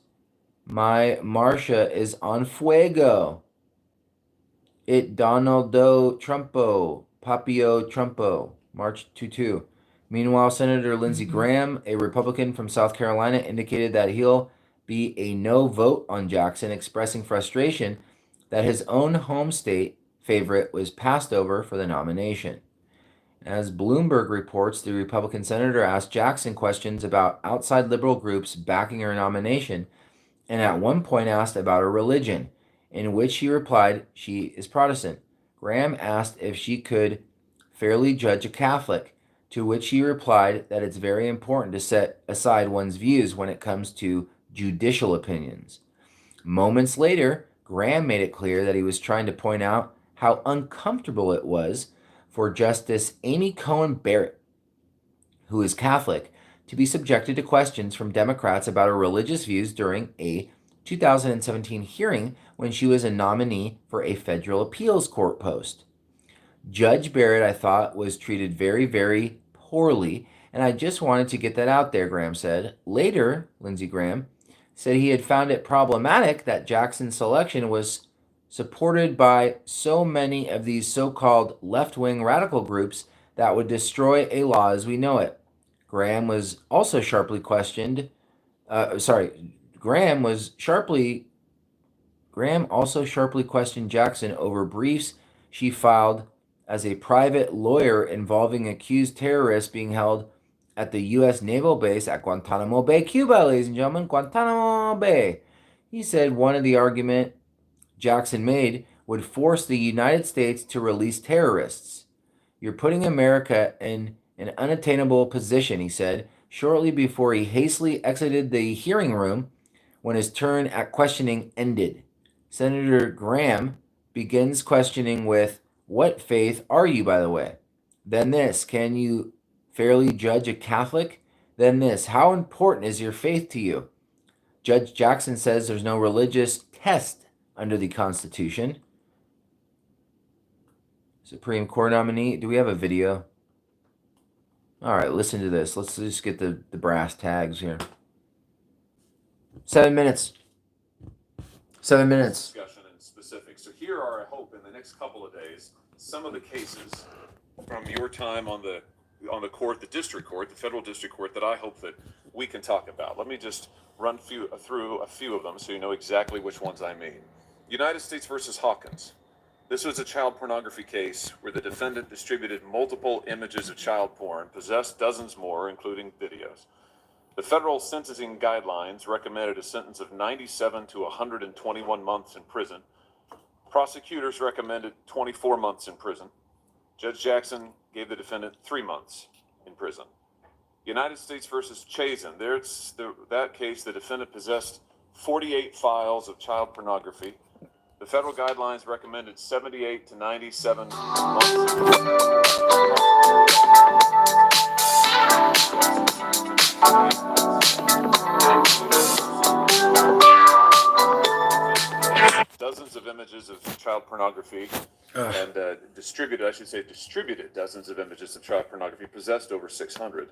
My Marcia is on fuego. It Donaldo Trumpo, Papio Trumpo, March 22. Meanwhile, Senator Lindsey Graham, a Republican from South Carolina, indicated that he'll be a no vote on Jackson, expressing frustration that his own home state favorite was passed over for the nomination. As Bloomberg reports, the Republican senator asked Jackson questions about outside liberal groups backing her nomination, and at one point asked about her religion, in which she replied she is Protestant. Graham asked if she could fairly judge a Catholic, to which he replied that it's very important to set aside one's views when it comes to judicial opinions. Moments later, Graham made it clear that he was trying to point out how uncomfortable it was for Justice Amy Coney Barrett, who is Catholic, to be subjected to questions from Democrats about her religious views during a 2017 hearing when she was a nominee for a federal appeals court post. Judge Barrett, I thought, was treated very, very poorly, and I just wanted to get that out there, Graham said. Later, Lindsey Graham said he had found it problematic that Jackson's selection was supported by so many of these so-called left-wing radical groups that would destroy a law as we know it. Graham also sharply questioned Jackson over briefs she filed as a private lawyer involving accused terrorists being held at the U.S. naval base at Guantanamo Bay, Cuba, ladies and gentlemen, Guantanamo Bay. He said one of the argument Jackson made would force the United States to release terrorists. You're putting America in an unattainable position, he said, shortly before he hastily exited the hearing room when his turn at questioning ended. Senator Graham begins questioning with, "What faith are you, by the way?" Then this, "Can you fairly judge a Catholic?" Then this, "How important is your faith to you?" Judge Jackson says there's no religious test under the Constitution. Supreme Court nominee. Do we have a video? All right, listen to this. Let's just get the brass tags here. 7 minutes. 7 minutes. Discussion and specifics. So here are, I hope, in the next couple of days, some of the cases from your time on the court, the district court, the federal district court, that I hope that we can talk about. Let me just run through a few of them so you know exactly which ones I mean. United States versus Hawkins. This was a child pornography case where the defendant distributed multiple images of child porn, possessed dozens more, including videos. The federal sentencing guidelines recommended a sentence of 97 to 121 months in prison. Prosecutors recommended 24 months in prison. Judge Jackson gave the defendant 3 months in prison. United States versus Chazen. That case, the defendant possessed 48 files of child pornography. The federal guidelines recommended 78 to 97 months. dozens of images of child pornography and distributed dozens of images of child pornography, possessed over 600.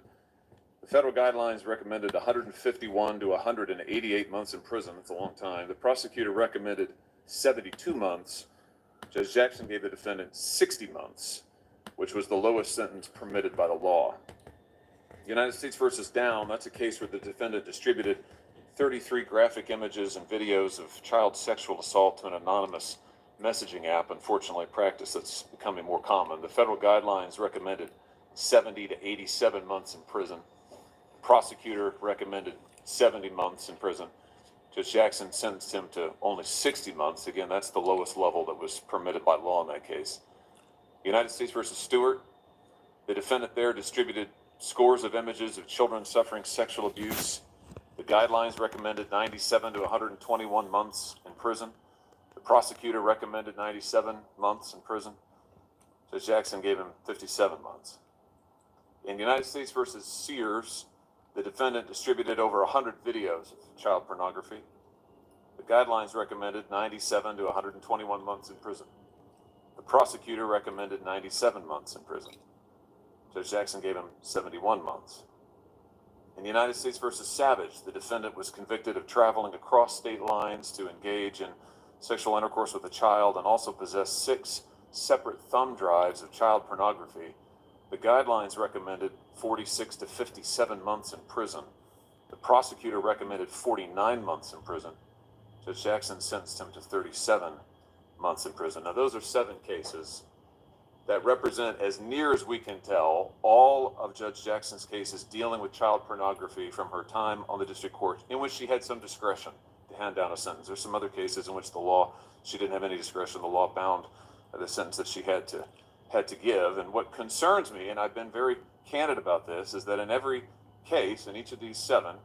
The federal guidelines recommended 151 to 188 months in prison. That's a long time. The prosecutor recommended 72 months. Judge Jackson gave the defendant 60 months, which was the lowest sentence permitted by the law. United States versus Down, that's a case where the defendant distributed 33 graphic images and videos of child sexual assault to an anonymous messaging app, unfortunately a practice that's becoming more common. The federal guidelines recommended 70 to 87 months in prison. The prosecutor recommended 70 months in prison. Judge Jackson sentenced him to only 60 months. Again, that's the lowest level that was permitted by law in that case. United States versus Stewart, the defendant there distributed scores of images of children suffering sexual abuse. The guidelines recommended 97 to 121 months in prison. The prosecutor recommended 97 months in prison. Judge Jackson gave him 57 months. In United States versus Sears, the defendant distributed over 100 videos of child pornography. The guidelines recommended 97 to 121 months in prison. The prosecutor recommended 97 months in prison. Judge Jackson gave him 71 months. In United States versus Savage, the defendant was convicted of traveling across state lines to engage in sexual intercourse with a child and also possessed 6 separate thumb drives of child pornography. The guidelines recommended 46 to 57 months in prison. The prosecutor recommended 49 months in prison. Judge Jackson sentenced him to 37 months in prison. Now, those are 7 cases that represent, as near as we can tell, all of Judge Jackson's cases dealing with child pornography from her time on the district court, in which she had some discretion to hand down a sentence. There's some other cases in which she didn't have any discretion. The law bound the sentence that she had to give. And what concerns me, and I've been very candid about this, is that in every case, in each of these 7,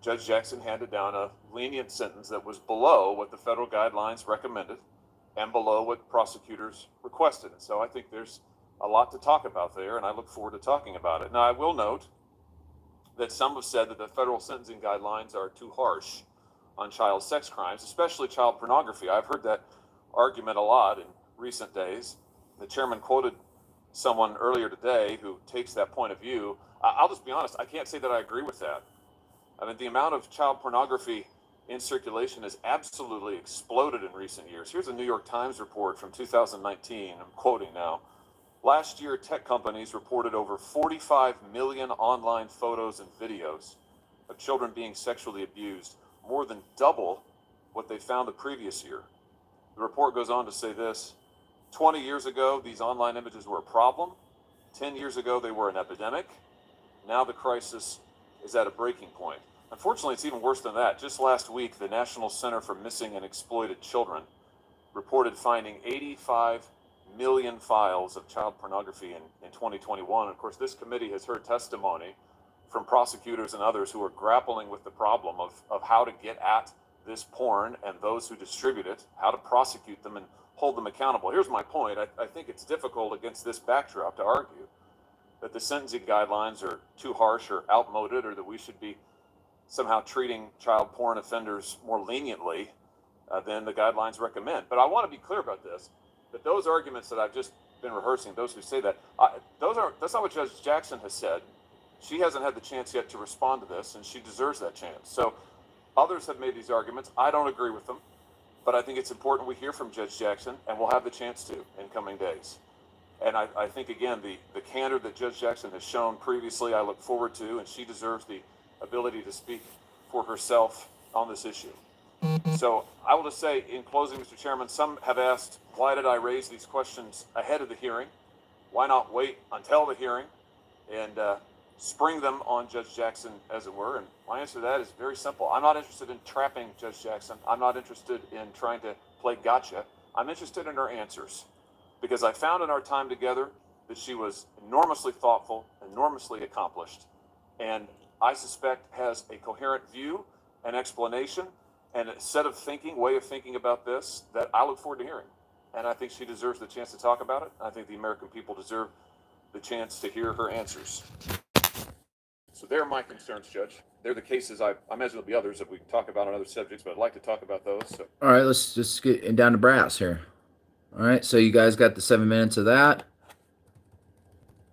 Judge Jackson handed down a lenient sentence that was below what the federal guidelines recommended and below what prosecutors requested. And so I think there's a lot to talk about there, and I look forward to talking about it. Now, I will note that some have said that the federal sentencing guidelines are too harsh on child sex crimes, especially child pornography. I've heard that argument a lot in recent days. The chairman quoted someone earlier today who takes that point of view. I'll just be honest, I can't say that I agree with that. I mean, the amount of child pornography in circulation has absolutely exploded in recent years. Here's a New York Times report from 2019. I'm quoting now. Last year, tech companies reported over 45 million online photos and videos of children being sexually abused, more than double what they found the previous year. The report goes on to say this: 20 years ago, these online images were a problem. 10 years ago, they were an epidemic. Now the crisis is at a breaking point. Unfortunately, it's even worse than that. Just last week, the National Center for Missing and Exploited Children reported finding 85 million files of child pornography in 2021. Of course, this committee has heard testimony from prosecutors and others who are grappling with the problem of how to get at this porn and those who distribute it, how to prosecute them and hold them accountable. Here's my point. I think it's difficult against this backdrop to argue that the sentencing guidelines are too harsh or outmoded, or that we should be somehow treating child porn offenders more leniently than the guidelines recommend. But I want to be clear about this, that those arguments that I've just been rehearsing, those who say that, that's not what Judge Jackson has said. She hasn't had the chance yet to respond to this, and she deserves that chance. So others have made these arguments. I don't agree with them, but I think it's important we hear from Judge Jackson, and we'll have the chance to in coming days. And I think, again, the candor that Judge Jackson has shown previously, I look forward to, and she deserves the ability to speak for herself on this issue. So I will just say in closing, Mr. Chairman, some have asked, why did I raise these questions ahead of the hearing? Why not wait until the hearing and spring them on Judge Jackson, as it were? And my answer to that is very simple. I'm not interested in trapping Judge Jackson. I'm not interested in trying to play gotcha. I'm interested in her answers, because I found in our time together that she was enormously thoughtful, enormously accomplished, and I suspect has a coherent view, an explanation, and a set of thinking, way of thinking about this that I look forward to hearing. And I think she deserves the chance to talk about it. I think the American people deserve the chance to hear her answers. So they're my concerns, Judge. They're the cases I imagine there'll be others that we can talk about on other subjects, but I'd like to talk about those. So. All right, let's just get down to brass here. All right, so you guys got the 7 minutes of that.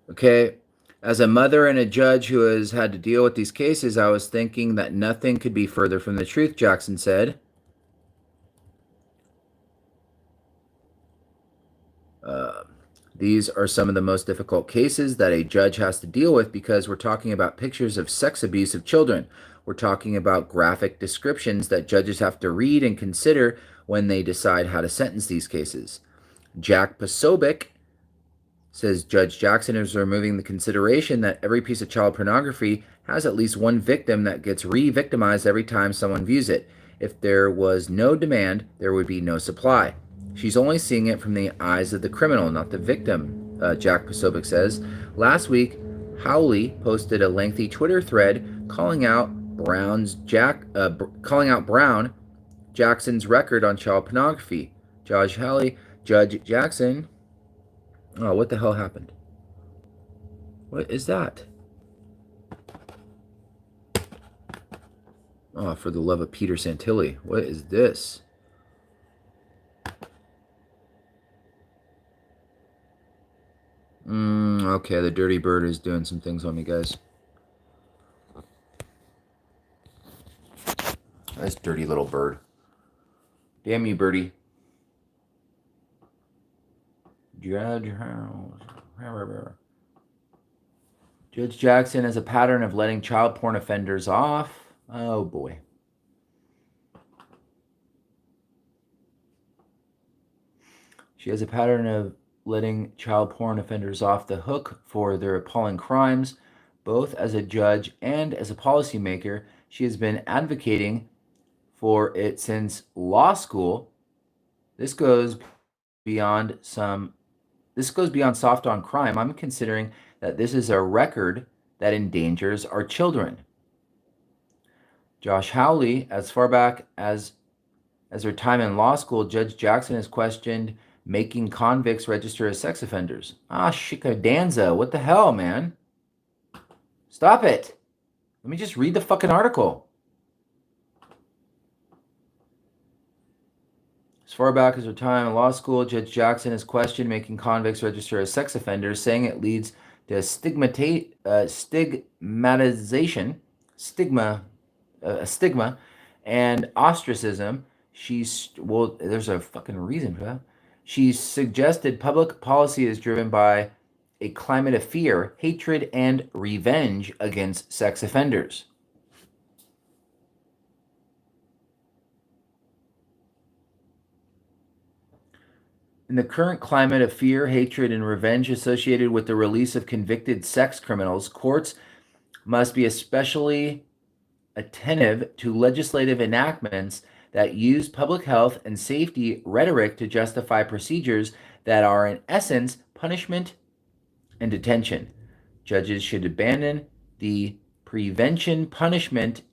Okay. As a mother and a judge who has had to deal with these cases, I was thinking that nothing could be further from the truth, Jackson said. These are some of the most difficult cases that a judge has to deal with because we're talking about pictures of sex abuse of children. We're talking about graphic descriptions that judges have to read and consider when they decide how to sentence these cases. Jack Posobiec says Judge Jackson is removing the consideration that every piece of child pornography has at least one victim that gets re-victimized every time someone views it. If there was no demand, there would be no supply. She's only seeing it from the eyes of the criminal, not the victim, Jack Posobiec says. Last week, Howley posted a lengthy Twitter thread calling out Brown, Jackson's record on child pornography. Judge Jackson. Oh, what the hell happened? What is that? Oh, for the love of Peter Santilli. What is this? Okay, the dirty bird is doing some things on me, guys. This dirty little bird. Damn you, birdie. Judge Jackson has a pattern of letting child porn offenders off. Oh, boy. She has a pattern of letting child porn offenders off the hook for their appalling crimes. Both as a judge and as a policymaker, she has been advocating for it since law school. This goes beyond soft on crime. I'm considering that this is a record that endangers our children. Josh Howley, as far back as her time in law school, Judge Jackson has questioned making convicts register as sex offenders. Ah, shikadanza. What the hell, man? Stop it. Let me just read the fucking article. As far back as her time in law school, Judge Jackson has questioned making convicts register as sex offenders, saying it leads to stigmatization, stigma, and ostracism. There's a fucking reason for that. She suggested public policy is driven by a climate of fear, hatred, and revenge against sex offenders. In the current climate of fear, hatred, and revenge associated with the release of convicted sex criminals, courts must be especially attentive to legislative enactments that use public health and safety rhetoric to justify procedures that are, in essence, punishment and detention. Judges should abandon the prevention punishment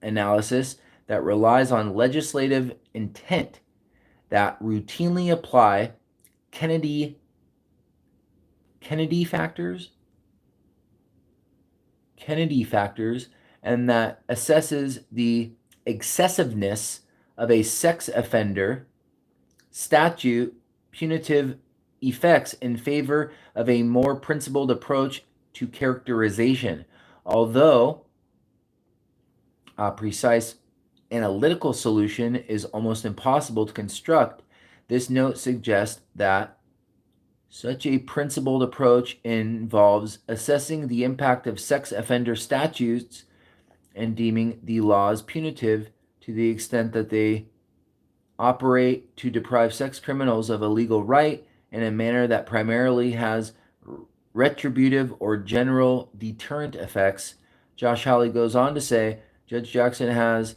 analysis that relies on legislative intent that routinely apply Kennedy factors, and that assesses the excessiveness of a sex offender statute punitive effects in favor of a more principled approach to characterization. Although a precise analytical solution is almost impossible to construct, this note suggests that such a principled approach involves assessing the impact of sex offender statutes and deeming the laws punitive to the extent that they operate to deprive sex criminals of a legal right in a manner that primarily has retributive or general deterrent effects. Josh Hawley goes on to say, Judge Jackson has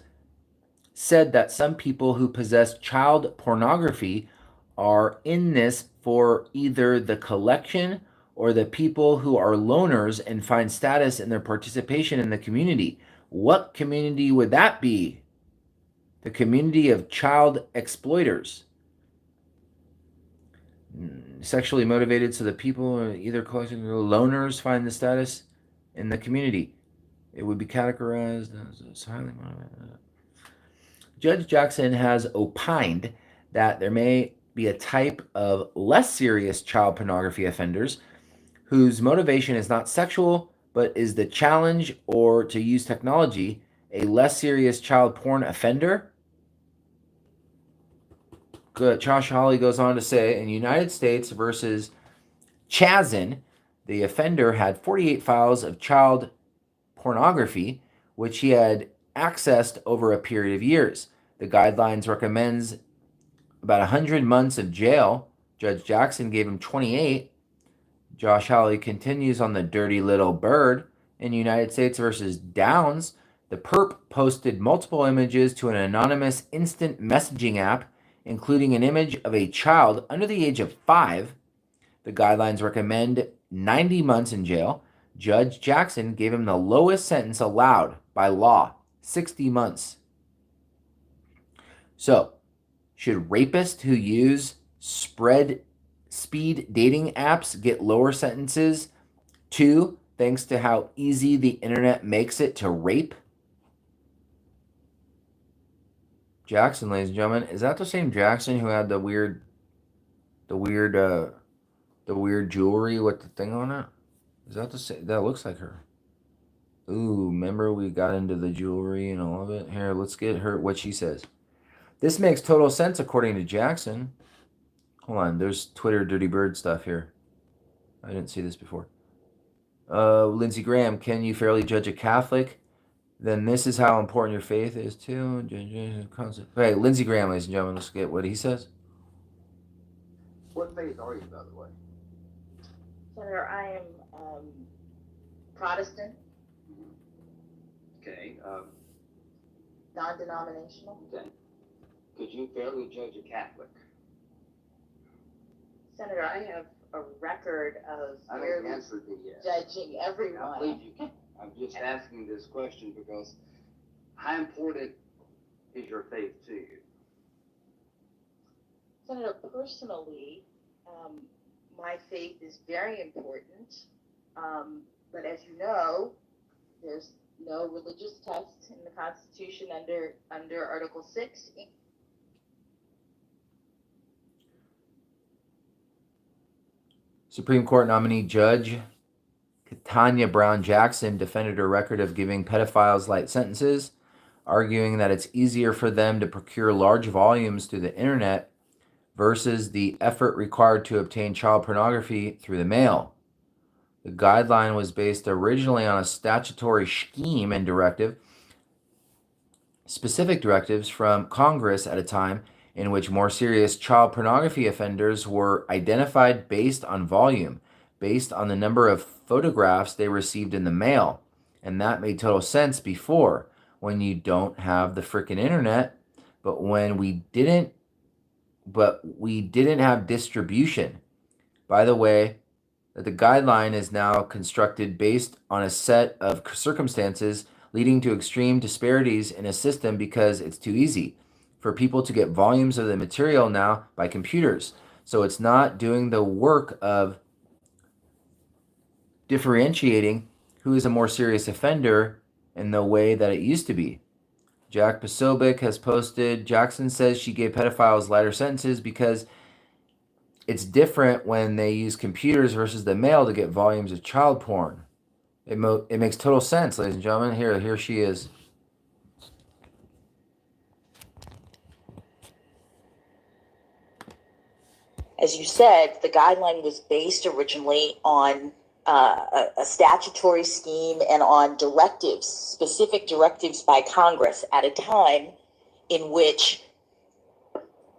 said that some people who possess child pornography are in this for either the collection or the people who are loners and find status in their participation in the community. What community would that be? The community of child exploiters. Sexually motivated, so the people either collection or loners find the status in the community. it would be categorized as highly motivated. Judge Jackson has opined that there may be a type of less serious child pornography offenders whose motivation is not sexual but is the challenge or to use technology. A less serious child porn offender. Good. Josh Hawley goes on to say, in United States versus Chazin, the offender had 48 files of child pornography, which he had accessed over a period of years. The guidelines recommends about 100 months of jail. Judge Jackson gave him 28. Josh Hawley continues on the dirty little bird. In United States versus Downs, the perp posted multiple images to an anonymous instant messaging app, including an image of a child under the age of 5. The guidelines recommend 90 months in jail. Judge Jackson gave him the lowest sentence allowed by law, 60 months. So, should rapists who use speed dating apps get lower sentences too, thanks to how easy the internet makes it to rape? Jackson, ladies and gentlemen, is that the same Jackson who had the weird jewelry with the thing on it? Is that the same? That looks like her. Ooh, remember we got into the jewelry and all of it? Here, let's get her what she says. This makes total sense according to Jackson. Hold on, there's Twitter Dirty Bird stuff here. I didn't see this before. Lindsey Graham, can you fairly judge a Catholic? Then this is how important your faith is too. Hey, Lindsey Graham, ladies and gentlemen, let's get what he says. What faith are you, by the way? Senator, I am Protestant, Okay. non-denominational. Okay. Could you fairly judge a Catholic? Senator, I have a record of I think fairly the answer would be yes. judging I everyone. believe you can. I'm just asking this question because how important is your faith to you? Senator, personally, my faith is very important. But as you know, there's no religious test in the Constitution under Article 6. Supreme Court nominee Judge Tanya Brown Jackson defended her record of giving pedophiles light sentences, arguing that it's easier for them to procure large volumes through the internet versus the effort required to obtain child pornography through the mail. The guideline was based originally on a statutory scheme and specific directives from Congress at a time in which more serious child pornography offenders were identified based on volume, based on the number of photographs they received in the mail. And that made total sense before, when you don't have the frickin' internet, but we didn't have distribution. By the way, that the guideline is now constructed based on a set of circumstances leading to extreme disparities in a system because it's too easy for people to get volumes of the material now by computers. So it's not doing the work of differentiating who is a more serious offender in the way that it used to be. Jack Posobiec has posted, Jackson says she gave pedophiles lighter sentences because it's different when they use computers versus the mail to get volumes of child porn. It makes total sense, ladies and gentlemen. Here she is. As you said, the guideline was based originally on a statutory scheme and on directives, specific directives by Congress at a time in which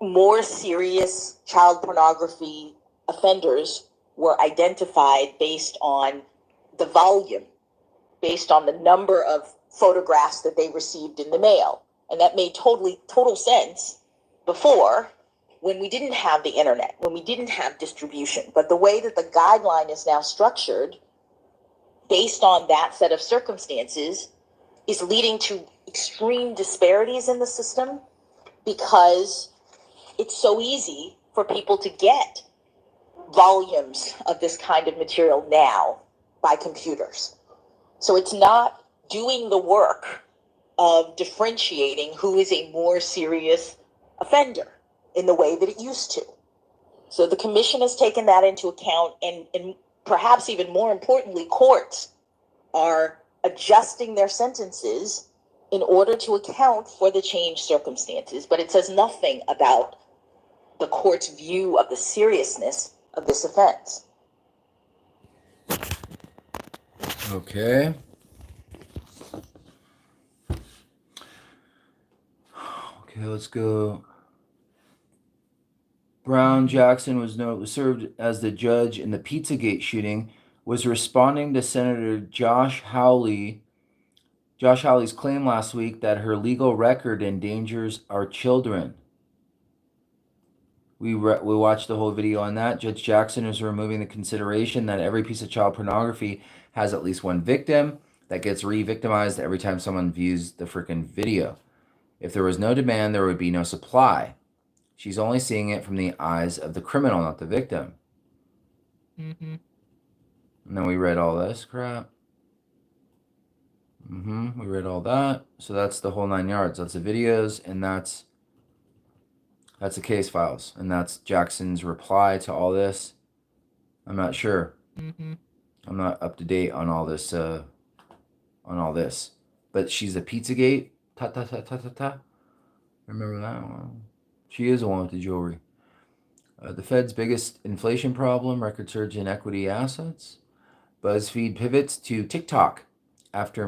more serious child pornography offenders were identified based on the volume, based on the number of photographs that they received in the mail. And that made total sense before, when we didn't have the internet, when we didn't have distribution. But the way that the guideline is now structured, based on that set of circumstances, is leading to extreme disparities in the system because it's so easy for people to get volumes of this kind of material now by computers. So it's not doing the work of differentiating who is a more serious offender in the way that it used to. So the commission has taken that into account, and perhaps even more importantly, courts are adjusting their sentences in order to account for the changed circumstances. But it says nothing about the court's view of the seriousness of this offense. Okay. Okay, let's go. Brown Jackson was served as the judge in the Pizzagate shooting, was responding to Senator Josh Hawley's claim last week that her legal record endangers our children. We watched the whole video on that. Judge Jackson is removing the consideration that every piece of child pornography has at least one victim that gets re-victimized every time someone views the freaking video. If there was no demand, there would be no supply. She's only seeing it from the eyes of the criminal, not the victim. And then we read all this crap. We read all that. So that's the whole 9 yards. That's the videos, and that's the case files. And that's Jackson's reply to all this. I'm not sure. I'm not up to date on all this. But she's a Pizzagate. Ta. Remember that one? She is the one with the jewelry. The Fed's biggest inflation problem, record surge in equity assets. BuzzFeed pivots to TikTok after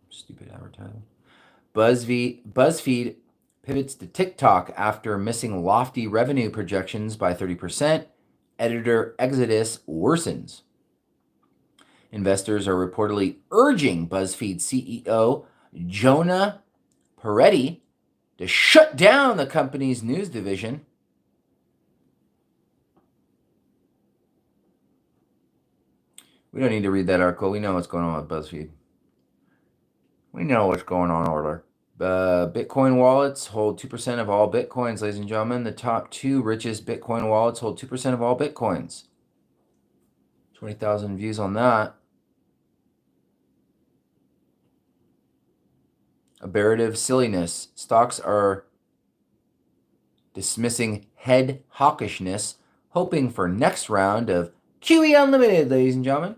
stupid advertising. BuzzFeed pivots to TikTok after missing lofty revenue projections by 30%. Editor exodus worsens. Investors are reportedly urging BuzzFeed CEO Jonah Peretti to shut down the company's news division. We don't need to read that article. We know what's going on with BuzzFeed. We know what's going on over there. Bitcoin wallets hold 2% of all Bitcoins, ladies and gentlemen. The top 2 richest Bitcoin wallets hold 2% of all Bitcoins. 20,000 views on that. Aberrative silliness. Stocks are dismissing head hawkishness, hoping for next round of QE Unlimited, ladies and gentlemen.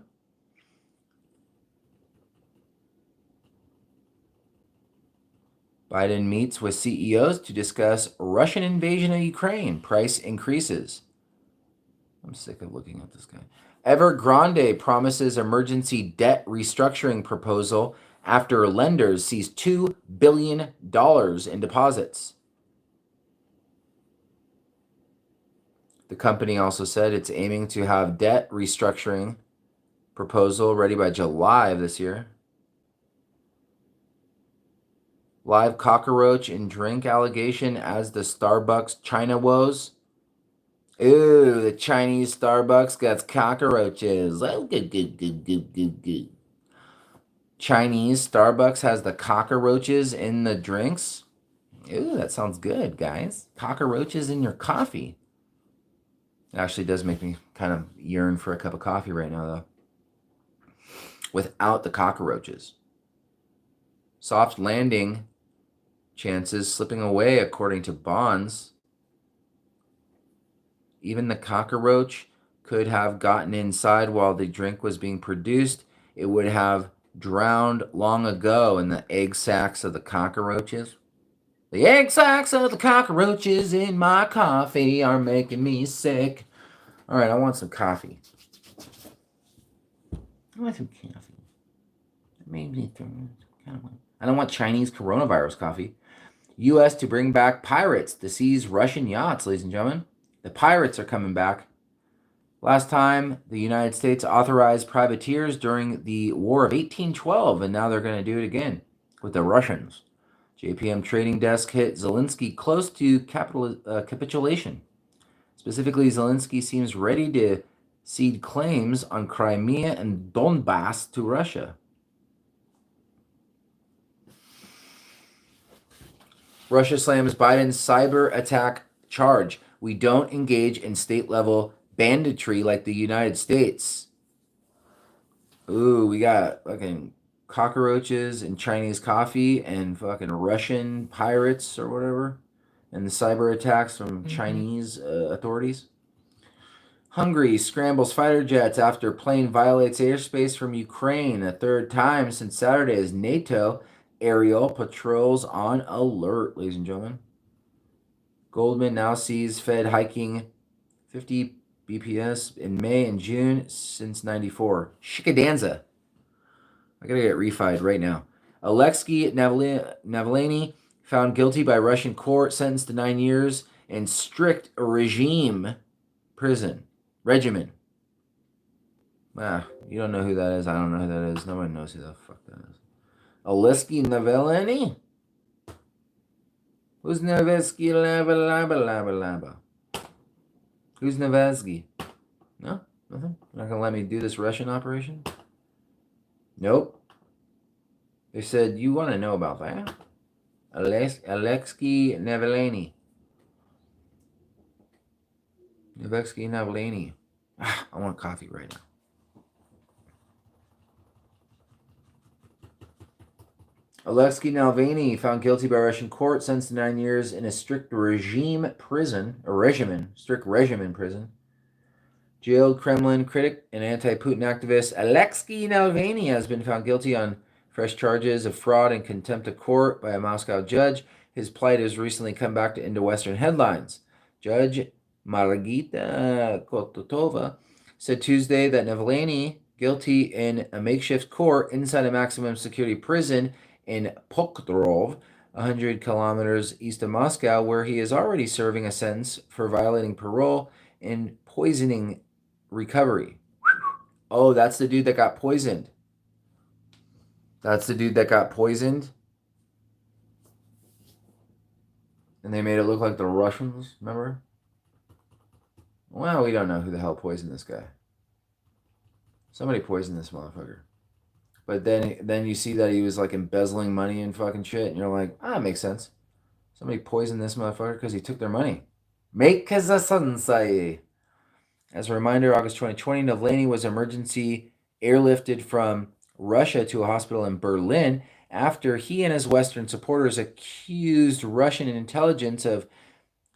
Biden meets with CEOs to discuss Russian invasion of Ukraine. Price increases. I'm sick of looking at this guy. Evergrande promises emergency debt restructuring proposal after lenders seize $2 billion in deposits. The company also said it's aiming to have debt restructuring proposal ready by July of this year. Live cockroach in drink allegation as the Starbucks China woes. Ooh, the Chinese Starbucks got cockroaches. Oh, good. Chinese Starbucks has the cockroaches in the drinks. Ooh, that sounds good, guys. Cockroaches in your coffee. It actually does make me kind of yearn for a cup of coffee right now, though. Without the cockroaches. Soft landing chances slipping away according to bonds. Even the cockroach could have gotten inside while the drink was being produced. It would have drowned long ago in the egg sacs of the cockroaches. The egg sacs of the cockroaches in my coffee are making me sick. All right, I want some coffee. I want some coffee. Maybe I don't want Chinese coronavirus coffee. U.S. to bring back pirates to seize Russian yachts, ladies and gentlemen. The pirates are coming back. Last time, the United States authorized privateers during the War of 1812, and now they're going to do it again with the Russians. JPM trading desk hit Zelensky close to capitulation. Specifically, Zelensky seems ready to cede claims on Crimea and Donbass to Russia. Russia slams Biden's cyber attack charge. We don't engage in state-level banditry like the United States. Ooh, we got fucking cockroaches in Chinese coffee and fucking Russian pirates or whatever, and the cyber attacks from Chinese authorities. Hungary scrambles fighter jets after plane violates airspace from Ukraine a third time since Saturday as NATO aerial patrols on alert, ladies and gentlemen. Goldman now sees Fed hiking 50 BPS in May and June since 94. Shikadanza. I gotta get refied right now. Alexei Navalny found guilty by Russian court, sentenced to 9 years in strict regime prison. Regimen. You don't know who that is. I don't know who that is. Nobody knows who the fuck that is. Alexei Navalny? Who's Navalny? Who's Navalny? No? Nothing? You're not gonna let me do this Russian operation? Nope. They said, you want to know about that? Alexei Navalny. Alexei Navalny. I want coffee right now. Alexei Navalny found guilty by Russian court, sentenced to 9 years in a strict regime prison, strict regimen prison. Jailed Kremlin critic and anti-Putin activist Alexei Navalny has been found guilty on fresh charges of fraud and contempt of court by a Moscow judge. His plight has recently come back into Western headlines. Judge Margita Kototova said Tuesday that Navalny, guilty in a makeshift court inside a maximum security prison in Pokrovsk, 100 kilometers east of Moscow, where he is already serving a sentence for violating parole and poisoning recovery. Oh, that's the dude that got poisoned. That's the dude that got poisoned. And they made it look like the Russians, remember? Well, we don't know who the hell poisoned this guy. Somebody poisoned this motherfucker. But then you see that he was like embezzling money and fucking shit, and you're like, it makes sense. Somebody poisoned this motherfucker because he took their money. Make a sensei. As a reminder, August 2020, Navalny was emergency airlifted from Russia to a hospital in Berlin after he and his Western supporters accused Russian intelligence of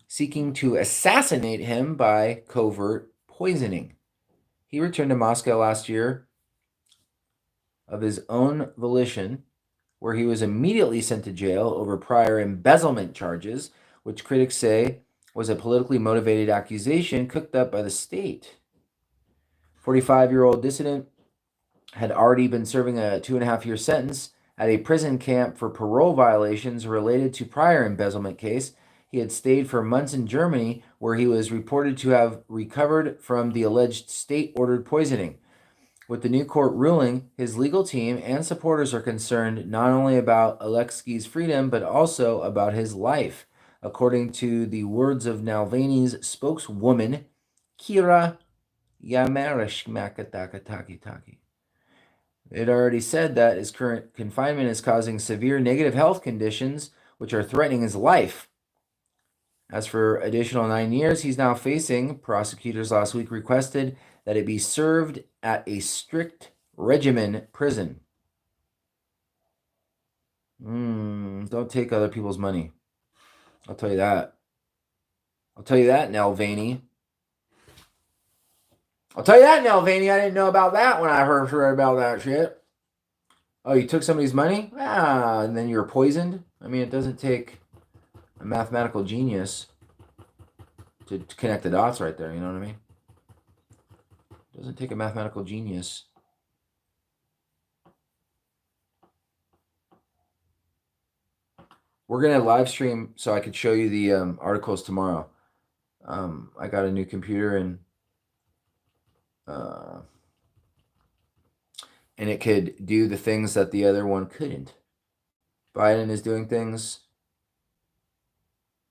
seeking to assassinate him by covert poisoning. He returned to Moscow last year of his own volition, where he was immediately sent to jail over prior embezzlement charges, which critics say was a politically motivated accusation cooked up by the state. 45-year-old dissident had already been serving a 2.5-year sentence at a prison camp for parole violations related to prior embezzlement case. He had stayed for months in Germany, where he was reported to have recovered from the alleged state-ordered poisoning. With the new court ruling, his legal team and supporters are concerned not only about Alexei's freedom, but also about his life, according to the words of Navalny's spokeswoman, Kira Yamarishmakataki. It already said that his current confinement is causing severe negative health conditions, which are threatening his life. As for additional 9 years he's now facing, prosecutors last week requested that it be served at a strict regimen prison. Don't take other people's money. I'll tell you that. Navalny. I didn't know about that when I heard about that shit. Oh, you took somebody's money? And then you were poisoned? I mean, it doesn't take a mathematical genius to connect the dots right there, you know what I mean? It doesn't take a mathematical genius. We're going to live stream so I could show you the articles tomorrow. I got a new computer and it could do the things that the other one couldn't. Biden is doing things,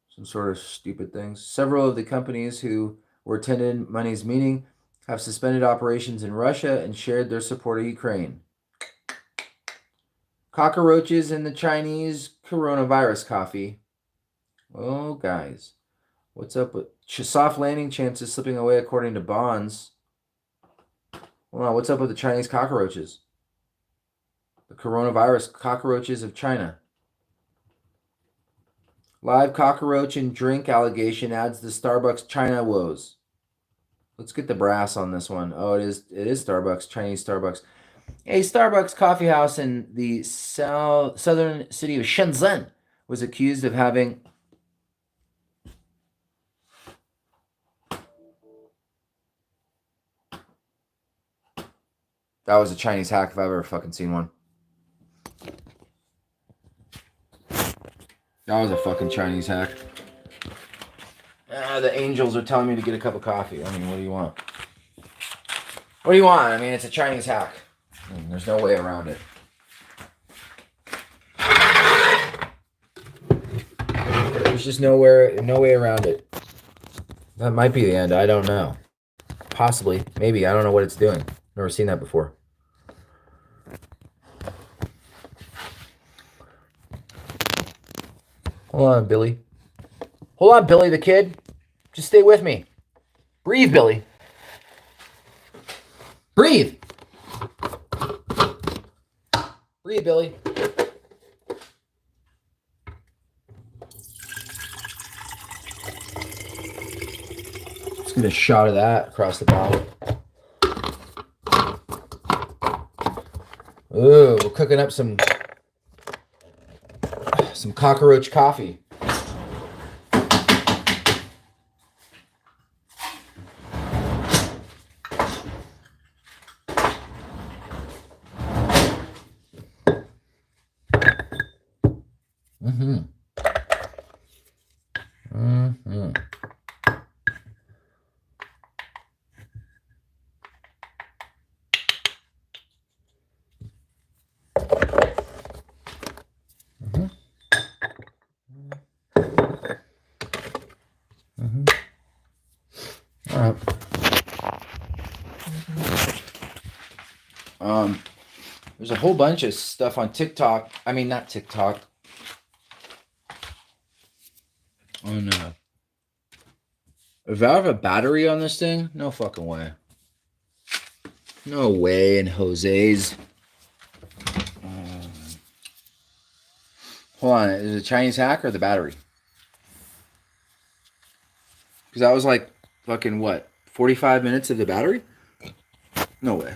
some sort of stupid things. Several of the companies who were attending Monday's meeting have suspended operations in Russia and shared their support of Ukraine. Cockroaches in the Chinese coronavirus coffee. Oh, guys. What's up with soft landing chances slipping away according to bonds? Hold on, what's up with the Chinese cockroaches? The coronavirus cockroaches of China. Live cockroach and drink allegation adds to Starbucks China woes. Let's get the brass on this one. Oh, it is Starbucks, Chinese Starbucks. A Starbucks coffee house in the southern city of Shenzhen was accused of having that was a Chinese hack if I've ever fucking seen one. That was a fucking Chinese hack. The angels are telling me to get a cup of coffee. I mean, what do you want? What do you want? I mean, it's a Chinese hack. There's no way around it. There's just no way around it. That might be the end. I don't know. Possibly. Maybe. I don't know what it's doing. Never seen that before. Hold on, Billy. Hold on, Billy the kid. Just stay with me. Breathe, Billy. Breathe. Breathe, Billy. Let's get a shot of that across the bottom. Ooh, we're cooking up some cockroach coffee. Mm-hmm. Mm-hmm. Mm-hmm. All right. There's a whole bunch of stuff on TikTok. I mean, not TikTok. Oh no. If I have a battery on this thing, no fucking way. No way in Jose's. Hold on, is it a Chinese hack or the battery? Because that was like fucking what? 45 minutes of the battery? No way.